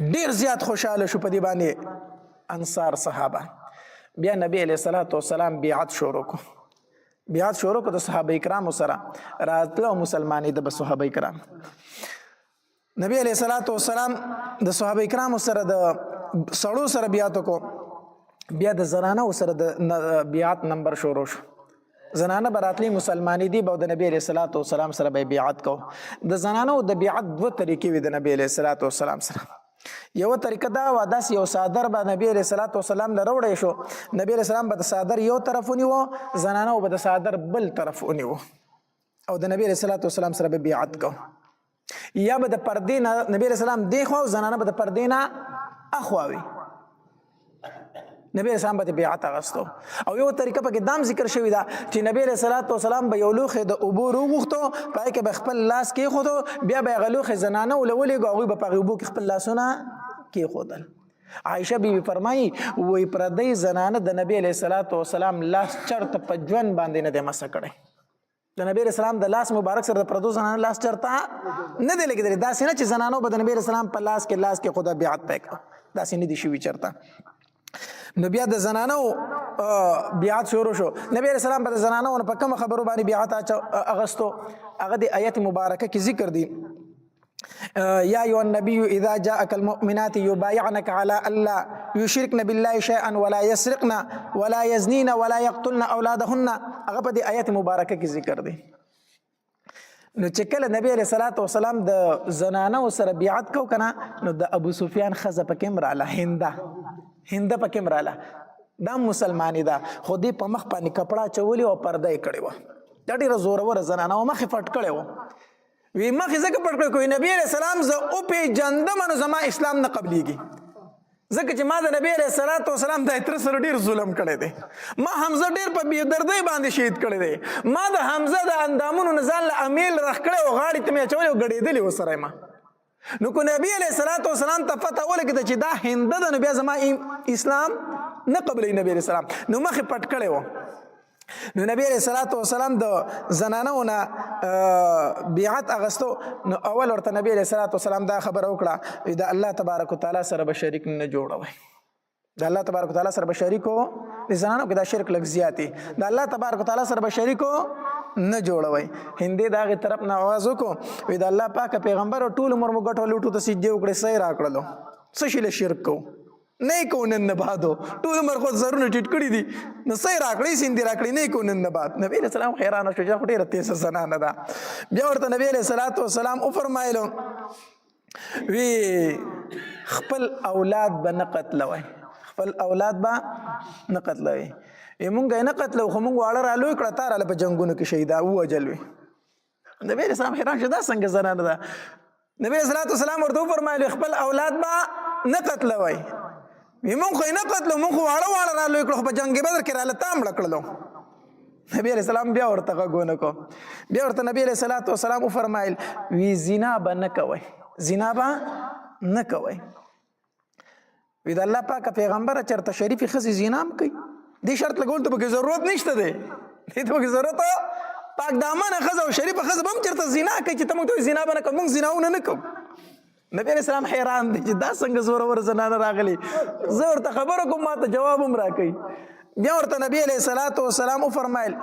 ډیر زیات خوشاله شو په دې باندې انصار صحابه بیا نبی علیہ الصلوۃ والسلام بیعت شروع کو د صحابه کرامو سره راتلو مسلمانې د صحابه کرام نبی علیہ الصلوۃ والسلام د صحابه کرامو سره د سړو سره بیعت کو بیا د زنانو سره د بیعت نمبر شروع شو زنانه براتلی مسلمانی دی به د نبی علیہ الصلوۃ والسلام سره به بیعت کو د زنانو د بیعت دوه طریقې وي د نبی علیہ الصلوۃ والسلام سره یو طریقه دا و داس یو صادر به نبی علیہ الصلوۃ والسلام له وروړی شو نبی علیہ السلام به د صادر یو طرف ونیو زنانو به د صادر بل طرف ونیو او د نبی علیہ الصلوۃ والسلام سره به بیعت کو یا به د پردې نه نبی علیہ السلام دی خو زنانه به د پردې نه اخواوي نبی اسلام به بیعت اغستو او یو طریقه په کې دام ذکر شوی دا چې نبی علیہ الصلوۃ والسلام به یو لوخه د اوبو وغوښتو پای کې به خپل لاس کې خودو بیا به غلوخه زنانه ولولې غوي په اوبو کې خپل لاسونه کې خودل عائشه بیبي فرمایي وې پردی زنانه د نبی علیہ الصلوۃ والسلام لاس چرته په ژوند باندې نه د مس کړي د نبی علیہ السلام د لاس مبارک سره د پردو زنانه لاس چرته نه دی لګیدل دا سینه چې زنانو به د نبی علیہ السلام په لاس کې خدا بیعت پکړه دا سینه دي شوی چرته نو بیا د زنانو بیعت شروع شو نبی علیہ السلام په زنانو په کوم خبرو باندې بیعت اغستو هغه د آیت مبارکه کې ذکر دي یا ایها النبي اذا جاءك المؤمنات يبايعنك على الا يشركن بالله شيئا ولا يسرقن ولا يزنين ولا يقتلن اولادهن هغه په د آیت مبارکه کې ذکر دي نو چې کله نبی علیہ الصلوۃ والسلام د زنانو سره بیعت کو کنه نو د ابو سفیان خزه په کمر علی هنده په کمراله دا مسلمانی دا خو دې په مخ باندې کپڑا چولی او پرده کړي و دا ډیره زورور زنانه او مخ پټ کړي و وی مخ زکه پټ کړي کوئی نبی علیہ السلام ز او په جندمن زما اسلام نه قبليږي ځکه چې ما د نبی علیہ الصلوۃ والسلام د اتر سره ډیر ظلم کړي دي ما حمزه ډیر په بی دردی باندې شهید کړي دي ما د حمزه د اندامونو نزال امیل رخ کړي او غاړي ته مې چولې او غړېدلې وسره ما نو کو نبی علیہ الصلوۃ والسلام ته پته ولګید چې دا هنده د نبی زما اسلام نه قبلې نبی علیہ السلام نو مخ پټ کړي و نو نبی علیہ الصلوۃ والسلام د زنانو نه بیعت اغستو نو اول ورته نبی علیہ الصلوۃ والسلام دا خبر وکړه د الله تبارک وتعالى سره به شریک نه جوړوي د الله تبارک وتعالى سره به شریکو د زنانو کې دا شرک لږ زیاتی د الله تبارک وتعالى سره به شریکو نه جوړوي هندې داغه طرف نه आवाज وکړو وې د الله پاک پیغمبر ټول عمر مو غټو لوټو ته سجده وکړي سې راکړلو څه شي له شرک کو نه کو نن بعدو ټول عمر خو زرونه ټټ کړی دي نو سې راکړي سیندې راکړي نه کو نن بعد نبی رسول الله حیران شو چې ډیره تیز زنانه ده بیا ورته نبی علیہ الصلوۃ والسلام او فرمایلو وی خپل اولاد به نه قتلوي خپل اولاد به نه قتلوي مونږ نه قتلو خو مونږ واړه رالوی کړه تار په جنگونو کې شهیدا وجل وي نبی رسول الله حیران شو دا څنګه زنانه ده نبی صلی الله علیه وسلم ورته فرمایلی خپل اولاد به نه قتلوي مونږ خو نه قتلو مونږ واړه رالوی کړه په جنگ بدر کې رااله تام لکړلو نبی علیہ السلام بیا ورته غوونه کو بیا ورته نبی علیہ الصلوۃ والسلام فرمایل وی زنا به نه کوي زنا به نه کوي وی د الله پاک پیغمبر چرته شریف خزي زنا هم کوي دې شرط لګول ته به ضرورت نشته دی دې ته به ضرورت پاک دامن خزه او شریف خزه هم چرته زنا کوي چې ته موږ زنا به نه کوو موږ زناونه نه کوو نبی علیہ السلام حیران دي چې دا څنګه زورور زنانه راغلي زه ورته خبره کوم ماته جواب هم راکوي بیا ورته نبی علیہ الصلوۃ والسلام فرمایل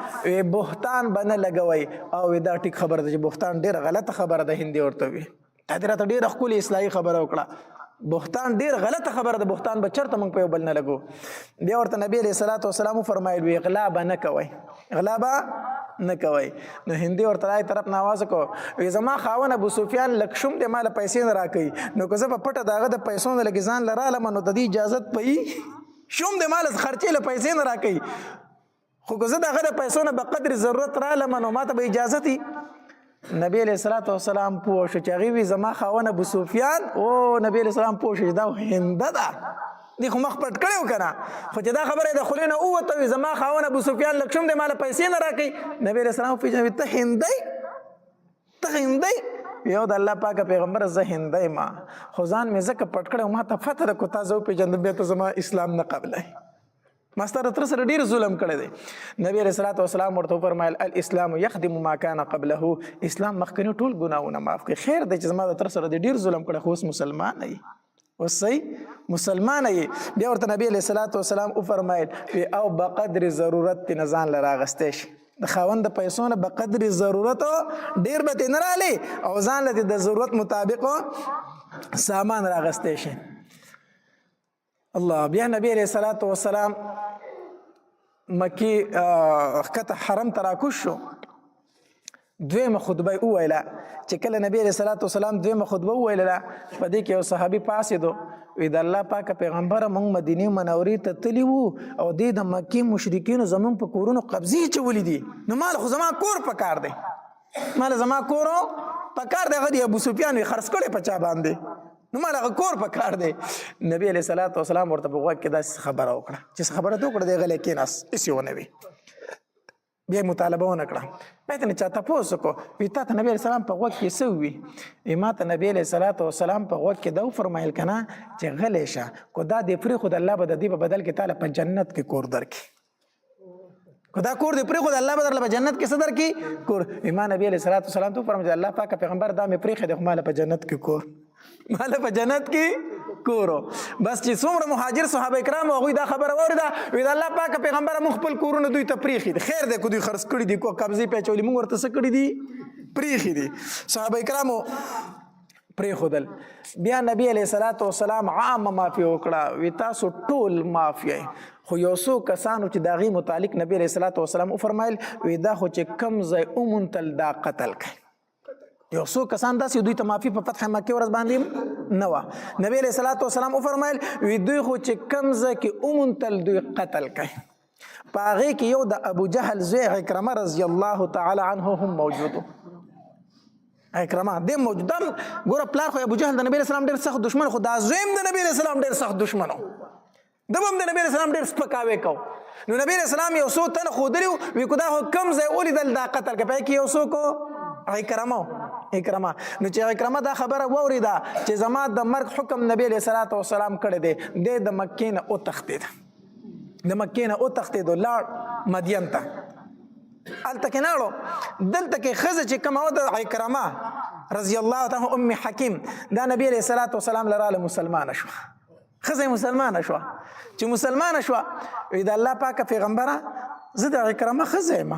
بهتان بنه لګوي او دا ټیک خبره ده چې بهتان ډیره غلطه خبره ده هندي ورته وي دا ډیره ډیره خپل اصلاحي خبره وکړه بهتان ډیر غلطه خبره ده. بهتان به چرته موږ په یو بل نه لګو. بیا ورته نبی علیه الصلاۃ والسلام فرمایل وی غلا به نه کوئ، غلا به نه کوئ. نو هندي ورته رای طرف نه آواز وکړو وی زما خاون ابو سفیان لک شوم د مال پیسې نه راکوي، نو که زه په پټه دغه د پیسو نه لګې ځان لرالم نو د دې اجازت پي شوم د مال خرچې له پیسې نه راکوي، خو که زه دغه د پیسو نه به قدر ضرورت رالم نو ماته به اجازت وي. نبی علیہ الصلوۃ والسلام پوه شو چې هغې وي زما خاون ابو سفیان. او نبی علیہ السلام پوه شو چې دا هنده ده، دې خو مخ پټ کړی و که نه، خو چې دا خبره یې د خولې نه ووته وي زما خاون ابو سفیان لږ شوم دی ماله پیسې نه راکوي. نبی علیہ السلام وپېژني ته هندی، ته هندی. یو د الله پاکه پیغمبر زه هندی ما، خو ځان مې ځکه پټ کړی ما ته پته ده که تا زه وپېژندم بیا ته زما اسلام نه قبلوي. ما ستا د تره سره ډېر ظلم کړی دی. نبی علیه الصلاۃ والسلام ورته وفرمیل الاسلام یخدم ما کان قبله، اسلام مخکني ټول ګناهونه معاف کوي. خیر دی چې زما د تره سره د ډېر ظلم کړی، خو اوس مسلمان یې، اوس صحیح مسلمان یې. بیا ورته نبی علیه الصلاۃ والسلام وفرمیل او بقدر ضرورت تې نه ځان له راغستی شي، د خاوند د پیسو نه بقدر ضرورت ډېر به تې نه رالې او ځان له د ضرورت مطابق سامان راغستی شي. الله. بیا نبی علیه الصلاۃ والسلام مکی ښکته حرم ته راکوز شو، دویمه خطبه یې وویله. چې کله نبی علیه الصلاۃ والسلام دویمه خطبه وویلله په دې کې یو صحابي پاڅېدو وی د الله پاکه پیغمبره موږ مدینې منورې ته تللي وو او دې د مکې مشرکینو زموږ په کورونو قبضې اچولي دي، نو مال خو زما کور په کار دی، مال زما کور په کار دی. هغه د ابو سفیان وی خرڅ کړی په چا باندې، نو مال هغه کور په کار دی. نبی علیه الصلاۃ والسلام ورته په غوږ کې داسې خبره وکړه چې خبره ته وکړه دی غلی کېناست، هېڅ ونه وي. بیا یې مطالبه ونه کړه. بیا ته نه چا تپوس وکړو وي تا ته نبي علیه السلام په غوږ کې څه ووي؟ ما ته نبي علیه الصلاۃ والسلام په غوږ کې دا وفرمایل که نه چې غلی شه، کو دا دې پرېښود الله به د دې په بدل کې تاله په جنت کې کور درکړي، کو دا کور دې پرېښود الله به درله په جنت کې څه درکړي؟ کور. ما نبي علیه الصلاۃ والسلام ته وفرمایل الله پاکه پیغمبر دا مې پرېښی دی خو ماله په جنت کې کور، ماله په جنت کې کورو. بس چې څومره مهاجر صحابه کرام هغوی دا خبره واورېده وی د الله پاکه پیغمبره موږ خپل کورونه دوی ته پرېښي دي. خیر دی که دوی خرڅ کړي دي، کو قبضې پې اچولي، موږ ورته څه کړي دي؟ پرېښي دي. صحابه کرامو پرېښودل. بیا نبی علیه الصلاۃ والسلام عامه معافي وکړه وی تاسو ټول معاف یې، خو یو څو کسانو چې د هغې متعلق نبی علیه الصلاۃ والسلام وفرمایل وی دا خو چې کوم ځای وموندل دا قتل کوي. یو څو کسان داسې دوی ته معافي په فتح مکې ورځ باندې نه وه. نبی علیه الصلاۃ والسلام وفرمایل وی دوی خو چې کوم ځای کې وموندل دوی قتل کوي. په هغې کې یو د ابو جهل زوی عکرمه رضی الله تعالی عنه هم موجود و. عکرمه دې موجود دا ګوره پلار خو ابو جهل د نبی علیه السلام ډېر سخت دشمن، خو دا زوی هم د نبی علیه السلام ډېر سخت دشمن و، ده به هم د نبی علیه السلام ډېر سپکاوی کو. نو نبی علیه السلام یو څو تنه ښودلي وو وی که دا خو کوم ځای ولیدل دا قتل کوي. په هغې کې یو څوک عکرمه. نو چې عکرمه دا خبره واورېده چې زما د مرګ حکم نبی علیه الصلاۃ والسلام کړی دی، دی د مکې نه وتښتېد، د مکې نه وتښتېدو لاړ مدین ته. هلته کې ناړو دلته کې ښځه چې کومه وه د عکرمه رضی الله تعالی ام حکیم، دا نبی علیه الصلاۃ والسلام لراله مسلمانه شوه، ښځه مسلمانه شوه. چې مسلمانه شوه وی د الله پاکه پیغمبره زه د عکرمه ښځه یم،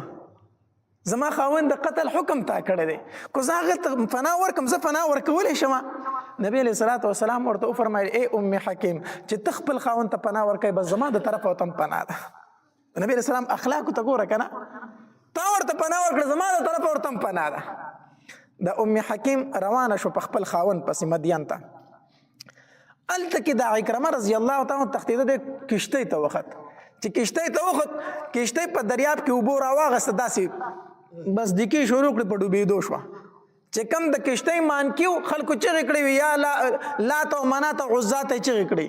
زما خاوند د قتل حکم تا کړی دی، کو زه هغه ته پناه ورکړم زه پناه ورکولی شم. نبی علیه الصلاۃ والسلام ورته وفرمایل ای ام حکیم چې ته خپل خاوند ته پناه ورکوې بس زما د طرفه ورته هم پناه ده. نبی علیه السلام اخلاقو ته ګوره که نه، تا ورته پناه ورکړه زما د طرفه ورته هم پناه ده. د ام حکیم روانه شو په خپل خاوند پسې مدین ته. هلته کې د عکرمه رضی الله تعالی تښتېده د کشتۍ ته وخت، چې کشتۍ ته وخت کشتۍ په دریاب کې اوبو راواغسته، داسې بس دکې شروع کړې په ډوبېدو شوه. چې کم د کشتۍ مانکي وو خلکو چغې کړې وي یا لات او منات او عزا ته یې چغې کړې،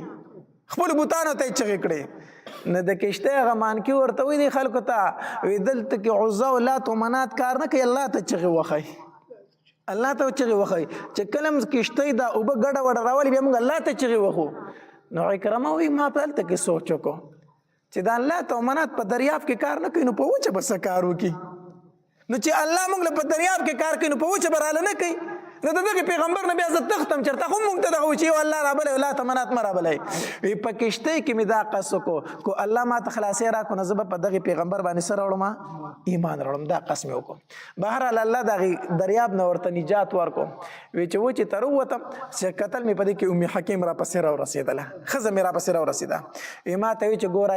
خپلو بوتانو ته یې چغې کړې. نه د کشتۍ هغه مانکي ورته وایي دي خلکو ته وی دلته کې عزا او لات او منات کار نه کوي، الله ته چغې وښئ، الله ته چغې وښئ. چې کله م کشتۍ دا اوبه ګډه وډه راولي بیا موږ الله ته چغې وښو. نو عکرمه وایي ما په هلته کې سوچ وکړو چې دا لات او منات په دریاب کې کار نه کوي نو په وچه به څه کار وکړي. نو چې الله موږ له په دریاب کې کار کوي نو په وچه به راله نه کوي. نو دغه پیغمبر نه بیا زه تختم چېرته خو مونږ ته دغه وایي چې یو الله رابلی او لا ته منات مه رابلی وایي په کښتۍ کې مې دا قص وکړو کو الله ما ته خلاصۍ راکړو نو زه به په دغې پیغمبر باندې څه راوړم ایمان راوړم دا قص مې وکړو بهرحال الله دغې دریاب نه ورته نجات ورکړو وایي چې و چې تر ووتم چې کتل مې په دې کې ام حکیم راپسې راورسېدله ښځه مې راپسې راورسېده وایي ما ته وایي چې ګوره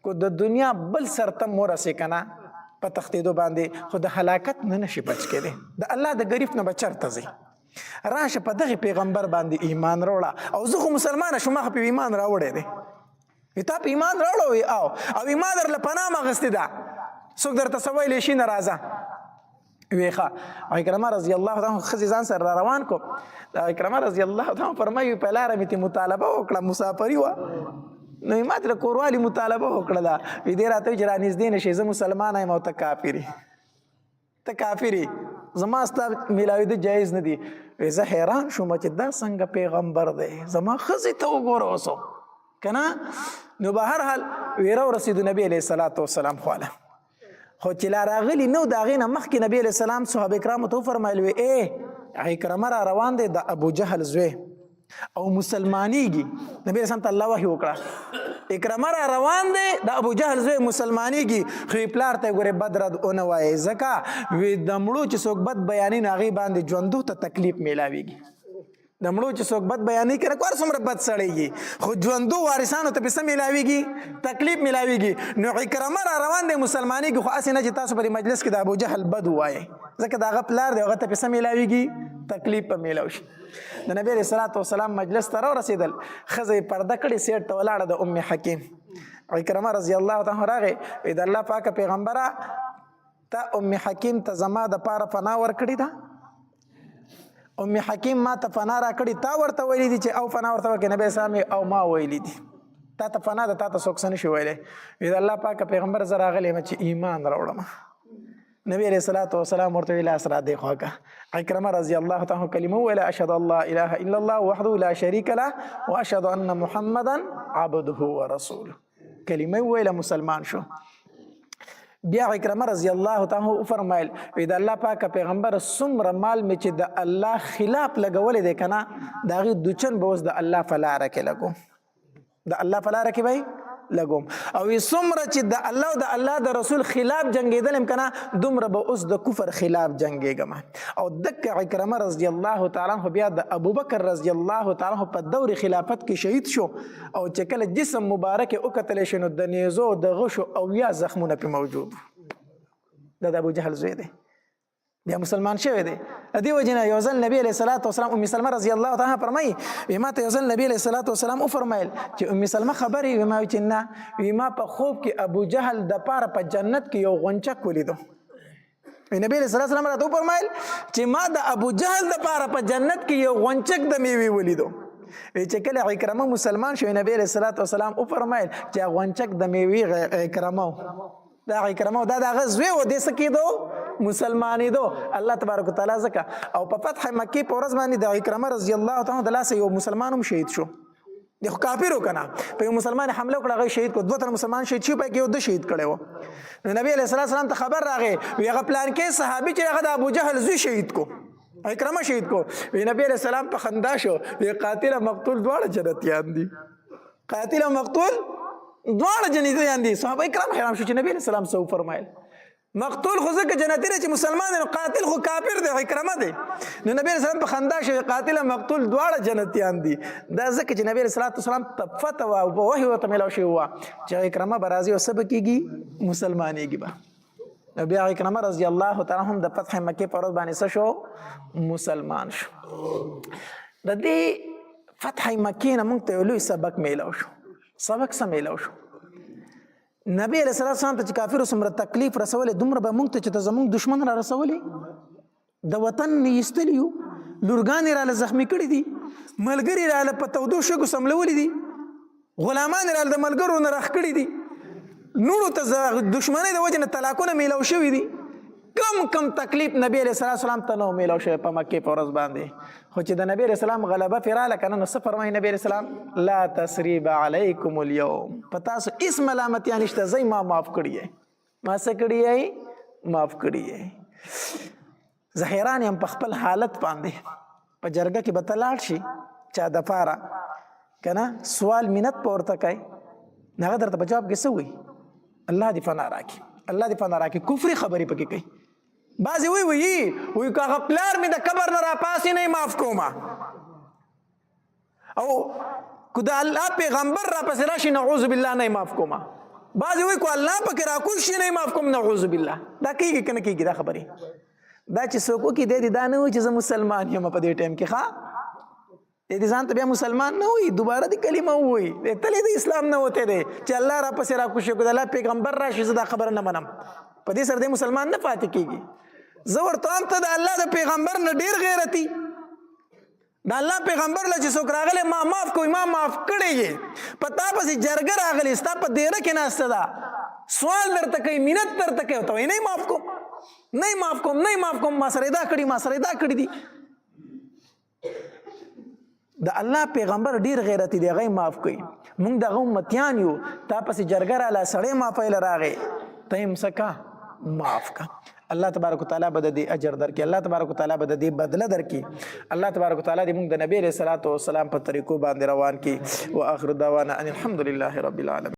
کو د دنیا بل سرتم ورسې که نه په تختیدو باندې خو د هلاکت نه نشي بچ کېدی د الله د ګریف نه به چرته ځي راشه په دغې پیغمبر باندې ایمان راوړه او زه خو مسلمانه شوم ما خو په ایمان راوړی دی تا په ایمان راوړه او ایمان درله پناه م اخیستې ده څوک درته څه ویلی شي نه راځه وی ښه اکرمه رضی الله تعالی ښځې ځان سره را روان کړو د اکرمه رضی الله تعالی فرمایي په لاره مې ترې مطالبه وکړه مسافري وه نو ما ترې کوروالي مطالبه وکړله وي دې راته وایي چې رانږدې نه شي زه مسلمانه یم او ته کافر یې ته کافر یې زما ستا میلاوېده جایز نه دي وی زه حیران شوم چې دا څنګه پیغمبر دی زما ښځې ته وګوره اوسو که نه نو به هر حال ویره ورسېدو نبي علیه الصلاة والسلام خواله خو چې لا راغلي نو د هغې نه مخکې نبي علیه السلام صحابه کرامو ته وفرمایل وی اکرمه را روان دی د ابو جهل زوی او مسلمانیږي نبی رسول ته الله وحی وکړه اکرمه را روان دی د ابو جهل زوی مسلمانیږي خو پلار ته ګورې بد رد ونه وایي ځکه وی د مړو چې څوک بد بیانوي نو هغې باندې ژوندو ته تکلیف میلاویږي د مړو چې څوک بد بیانوي که نه کور څومره بد سړی خو ژوندو وارثانو ته پې څه میلاویږي تکلیف میلاویږي نو اکرمه را روان دی مسلمانیږي خو هسې نه چې تاسو په دې مجلس کې د ابو جهل بد ووایئ ځکه د هغه پلار دی هغه ته پې څه میلاویږي تکلیف په میلاو شي د نبی علیه الصلاة والسلام مجلس ته راورسېدل ښځه یې پرده کړې سیټ ته ولاړه د ام حکیم اکرمه رضی الله تعالی راغې وی د الله پاکه پیغمبره ته ام حکیم ته زما دپاره پناه ورکړې ده ام حکیم ما ته پناه راکړې تا ورته ویلي دي چې او پناه ورته ورکړې نبی اسلام او ما ویلي دي تا ته پناه ده تا ته څوک څه نشي ویلی وی د الله پاکه پیغمبر زه راغلی یم چې ایمان راوړم نبی علیہ الصلوۃ والسلام ورته ویل اسرا دی خوکه اکرمه رضی الله تعالی کلمه ویل اشهد الله اله الا الله وحده لا شریک له واشهد ان محمدا عبده ورسوله کلمه ویل مسلمان شو بیا اکرمه رضی الله تعالی فرمایل وی د الله پاک پیغمبر څومره مال می چې د الله خلاف لګولې دی کنه دا غي دوچن به اوس د الله فلاره کې لګو د الله فلاره کې وای لګوم او څومره چې د الله او د الله د رسول خلاف جنگېدل کنه دومره به اوس د کفر خلاف جنگېږم او دک اکرمه رضی الله تعالی عنہ بیا د ابوبکر رضی الله تعالی عنہ په دور خلافت کې شهید شو او چې کله جسم مبارک او کتل شنو د نیزو د غشو او یا زخمونه په موجود د ابو جهل زوی دی بیا مسلمان شوی دی دې وجه نه یو ځل نبی علیه الصلاة والسلام ام سلمه رضی الله تعالی فرمایي وی ما ته یو ځل نبی علیه الصلاة والسلام وفرمایل چې ام سلمه خبرې وی ما وی چې نه وی ما په خوب کې ابو جهل د پاره په جنت کې یو غونچک ولیدو نبی علیه الصلاة والسلام راته وفرمایل چې ما د ابو جهل د پاره په جنت کې یو غونچک د میوې ولیدو چې کله اکرمه مسلمان شو نبی علیه الصلاة والسلام وفرمایل چې غونچک د میوې اکرمه دا اکرمه دا د غزوی و دې سکیدو مسلمانی دو الله تبارک وتعالى زکه او په فتح مکی په ورځ باندې د اکرمه رضی الله تعالی د لاسه یو مسلمان هم شهید شو د کافرو کنه په یو مسلمان حمله وکړه غي شهید کو دوه تر مسلمان شهید شو په کې یو د شهید کړي و نبی علیہ الصلوۃ والسلام ته خبر راغی وی هغه پلان کې صحابي چې هغه د ابو جهل زوی شهید کو اکرمه شهید کو وی نبی علیہ السلام په خندا شو وی قاتل مقتول دواړه جنتیان دي قاتل مقتول دواړه جنتیان دي صحابه کرام حیران شو چې نبی علیہ السلام څه فرمایل مقتول خو ځکه جنتی دی چې مسلمان دی نو قاتل خو کافر دی اکرمه دی نو نبی علیہ السلام په خندا شو قاتل مقتول دواړه جنتیان دي دا ځکه چې نبی علیہ السلام ته فتوا او وحی ورته ملاو شوی و چې اکرمه به راځي او څه به کېږي مسلمانېږي به نو بیا اکرمه رضی الله تعالی هم د فتح مکې په ورځ باندې څه شو مسلمان شو د دې فتح مکې نه موږ ته یو لوی سبق میلاو شو سبق څه میلاو شو نبی علیہ السلام ته چې کافرو څومره تکلیف رسولې دومره به موږ ته چې زموږ دشمن را رسولې د وطن نه ایستلي یو لورګانې راله زخمي کړي دي ملګري راله په تودو شګو سملولي دي غلامان راله د ملګرو نه راخ کړي دي نورو ته دشمنۍ د وجې نه طلاقونه میلاو شوي دي کم تکلیف نبی علیہ السلام ته نو میلاو شوی په مکې په ورځ باندې خو چې د نبی علیہ السلام غلبه پرې راله که نه نو څه فرمایي نبی علیہ السلام لا تسریب علیکم اليوم په تاسو هېڅ ملامتیا نشته زه ما معاف کړي یې ما څه کړي یې معاف کړي یې زه حیران یم په خپل حالت باندې. په جرګه کې به ته لاړ شي چا دپاره که نه سوال منت به ورته کوي، هغه درته په جواب کې څه وایي؟ الله دې فنا راکړي، الله دې فنا راکړي. کفري خبرې پکې کوي. بعضې وایي که هغه پلار مې د قبر نه راپاسې نه یې معاف کومه، او که د الله پیغمبر راپسې راشي نعوذ بالله نه یې معاف کومه. بعضې وایي که الله پکې راکوز شي نه یې معاف کوم نعوذ بالله. دا کېږي که نه کېږي دا خبرې؟ دا چې څوک وکړي دی دې دا نه وایي چې زه مسلمان یم په دې ټایم کې. ښه دی ځان ته بیا مسلمان نه وایي، دوباره دې کلمه ووایي. دی تلې د اسلام نه وتی دی چې الله راپسې راکوز شي، که د الله پیغمبر راشي زه دا خبره نه منم، په دې سره دی مسلمان نه پاتې کېږي. زه ورته وایم ته د الله د پیغمبر نه ډېر غیرتي. د الله پیغمبر له چې څوک راغلی ما معاف کوي، ما معاف کړی یې. په تا پسې جرګه راغلې، ستا په دیره کې ناسته ده، سوال درته کوي، منت درته کوي، ته وایي نه یې معاف کوم، نه یې معاف کوم، نه یې معاف کوم، ما سره یې دا کړي، ما سره یې دا کړي دي. د الله پیغمبر ډېر غیرتي دی، هغه یې معاف کوي. موږ دغه امتیان یو. تا پسې جرګه راله، سړی معافیله راغی، ته یې څه کا معاف کا. الله تبارک وتعالی به د دې اجر درکړي، الله تبارک وتعالی به د دې بدله درکړي. الله تبارک وتعالی دې موږ د نبی علیه الصلاة والسلام په طریقو باندې روان کړي. واخر دعوانا ان الحمد لله رب العالمین.